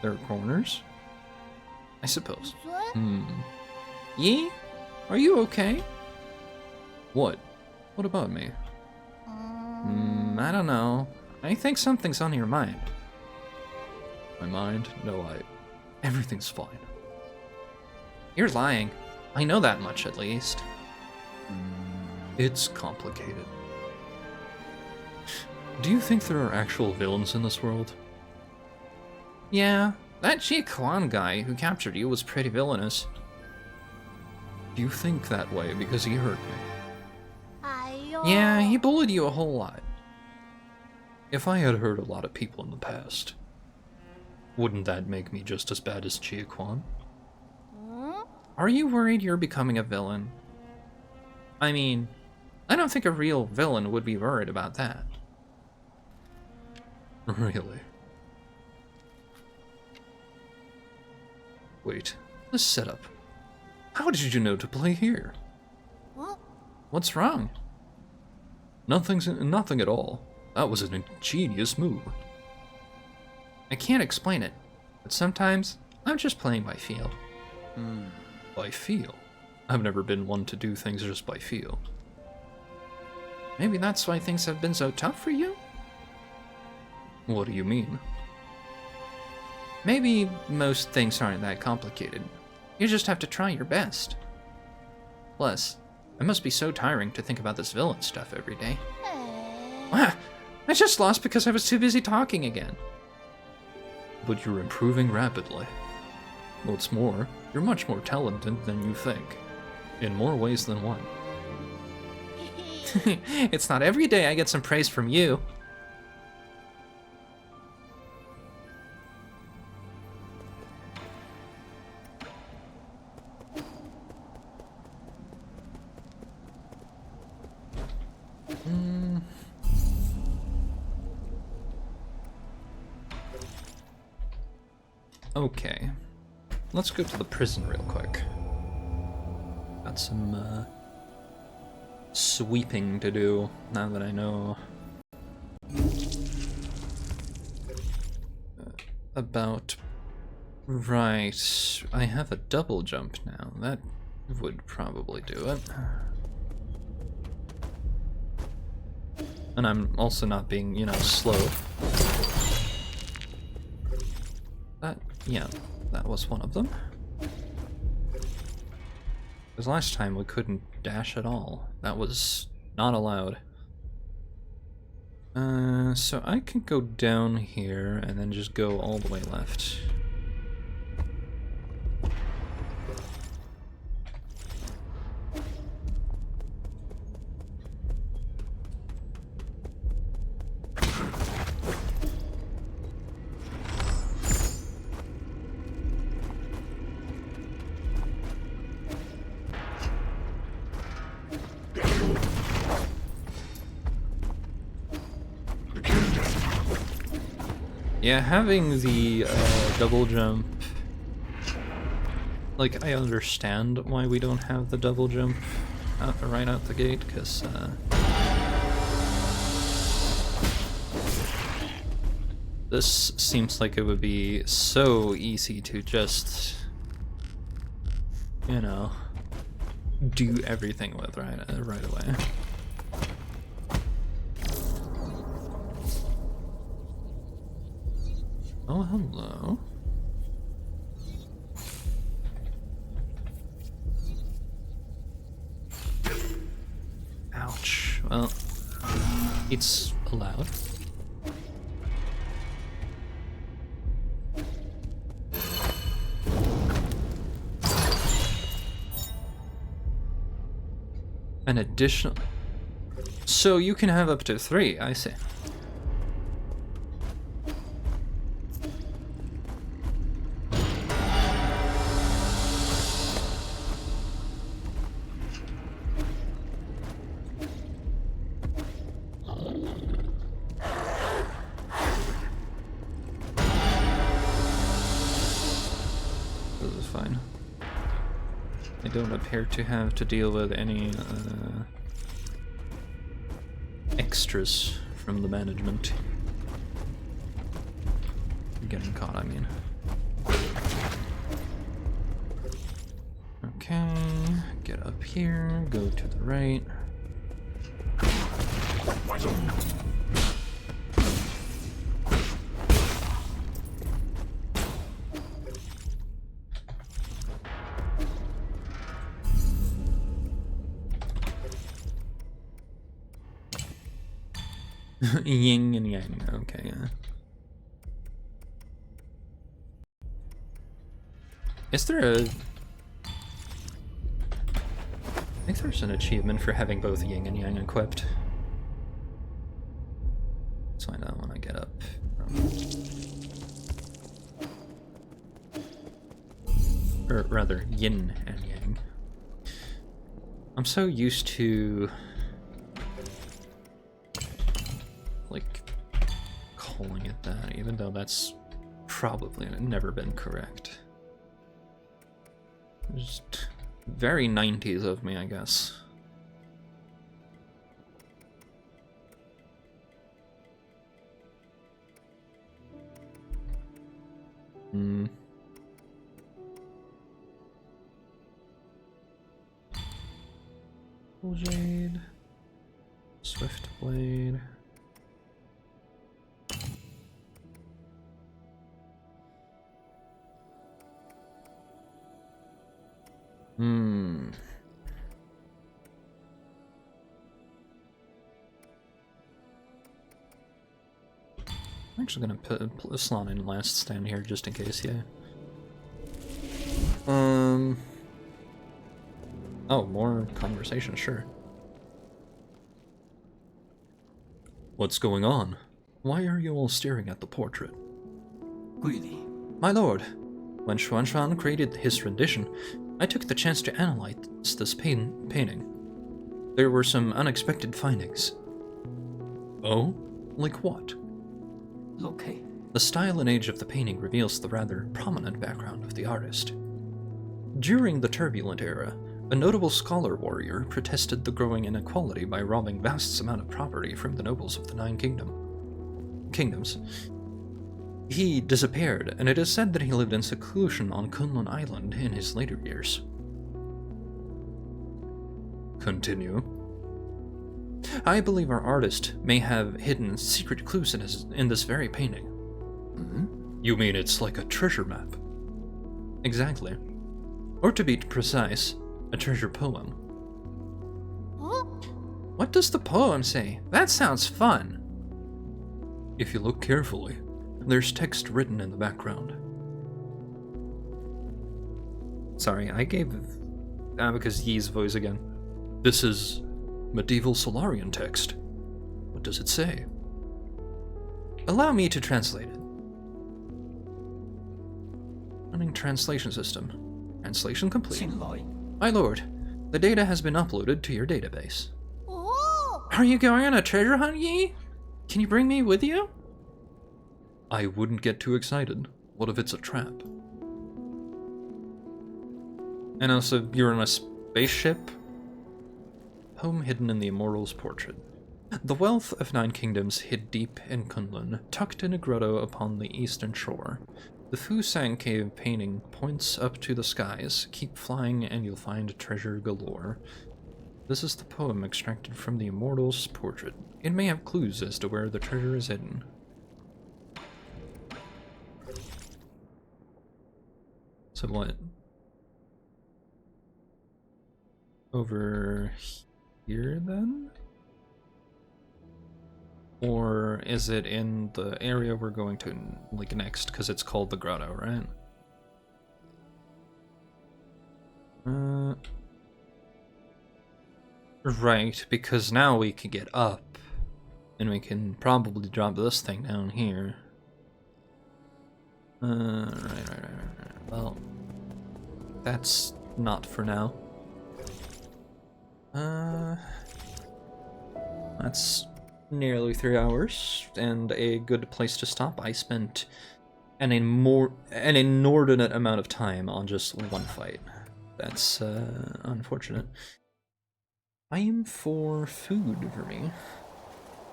There are corners? I suppose. 孙 Yi? Are you okay? What? What about me? I don't know. I think something's on your mind. My mind? No, everything's fine. You're lying. I know that much, at least. It's complicated. Do you think there are actual villains in this world? Yeah, that Jie Kwan guy who captured you was pretty villainous. Do you think that way because he hurt me? 哎呦 Yeah, he bullied you a whole lot. If I had hurt a lot of people in the past, wouldn't that make me just as bad as Jie Kwan? 嗯 Are you worried you're becoming a villain? I mean, I don't think a real villain would be worried about that. Really? Wait, this setup. How did you know to play here? 嗯 What's wrong? Nothing at all. That was an ingenious move. I can't explain it, but sometimes I'm just playing by feel. By feel? I've never been one to do things just by feel. Maybe that's why things have been so tough for you? What do you mean? Maybe most things aren't that complicated. You just have to try your best. Plus, it must be so tiring to think about this villain stuff every day. 哎 Ah, I just lost because I was too busy talking again. But you're improving rapidly. What's more, you're much more talented than you think. In more ways than one. It's not every day I get some praise from you. Okay. Let's go to the prison real quick. Got some sweeping to do now that I know about... Right, I have a double jump now. That would probably do it. And I'm also not being, you know, slow. Yeah, that was one of them. Because last time we couldn't dash at all. That was not allowed. So I can go down here and then just go all the way left. Yeah, having the double jump... Like, I understand why we don't have the double jump right out the gate, because... this seems like it would be so easy to just... You know... do everything with right away. Oh, hello. Ouch. Well, it's allowed. An additional... So you can have up to 3, I see. This is fine. I don't appear to have to deal with any extras from the management. Getting caught, I mean. Okay, get up here, go to the right. Yin and yang, okay, yeah. Is there a... I think there's an achievement for having both yin and yang equipped. Let's find out when I get up. Or rather, yin and yang. I'm so used to... like, calling it that, even though that's probably never been correct. Just very 90s of me, I guess. Full Jade, Swift Blade. I'm actually gonna put Slann in last stand here just in case, yeah. Oh, more conversation, sure. What's going on? Why are you all staring at the portrait? Guili, My lord, when Xuanshan created his rendition, I took the chance to analyze this painting. There were some unexpected findings. Oh? Like what? locate. The style and age of the painting reveals the rather prominent background of the artist. During the turbulent era, a notable scholar warrior protested the growing inequality by robbing vast amounts of property from the nobles of the Nine Kingdoms. He disappeared, and it is said that he lived in seclusion on Kunlun Island in his later years. Continue. I believe our artist may have hidden secret clues in this very painting. You mean it's like a treasure map? Exactly. Or to be precise, a treasure poem. Huh? What does the poem say? That sounds fun. If you look carefully, there's text written in the background. Sorry, I gave... because Yi's voice again. This is medieval Solarian text. What does it say? Allow me to translate it. Running translation system. Translation complete. 请来， My lord, the data has been uploaded to your database. Oh! Are you going on a treasure hunt, Yi? Can you bring me with you? I wouldn't get too excited. What if it's a trap? And also, you're in a spaceship? Poem hidden in the Immortal's portrait. The wealth of 9 kingdoms hid deep in Kunlun, tucked in a grotto upon the eastern shore. The Fusang cave painting points up to the skies. Keep flying and you'll find treasure galore. This is the poem extracted from the Immortal's portrait. It may have clues as to where the treasure is hidden. So what? Over here then? Or is it in the area we're going to like next, because it's called the grotto, right? Right, because now we can get up, and we can probably drop this thing down here. Right. Well, that's not for now. That's nearly 3 hours, and a good place to stop. I spent an inordinate amount of time on just one fight. That's unfortunate. Time for food for me,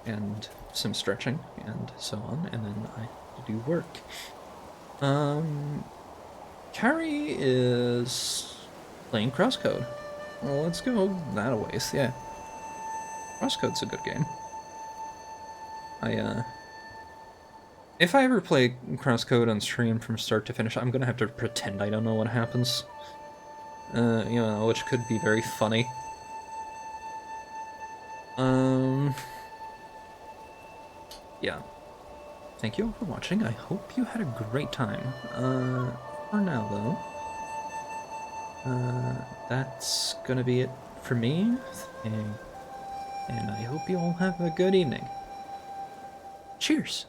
and some stretching, and so on, and then I have to do work. Carrie is playing Crosscode. Well, let's go that a ways, yeah. Crosscode's a good game. If I ever play Crosscode on stream from start to finish, I'm gonna have to pretend I don't know what happens. You know, which could be very funny. Yeah. Thank you all for watching. I hope you had a great time. For now, though, that's gonna be it for me. And I hope you all have a good evening. Cheers!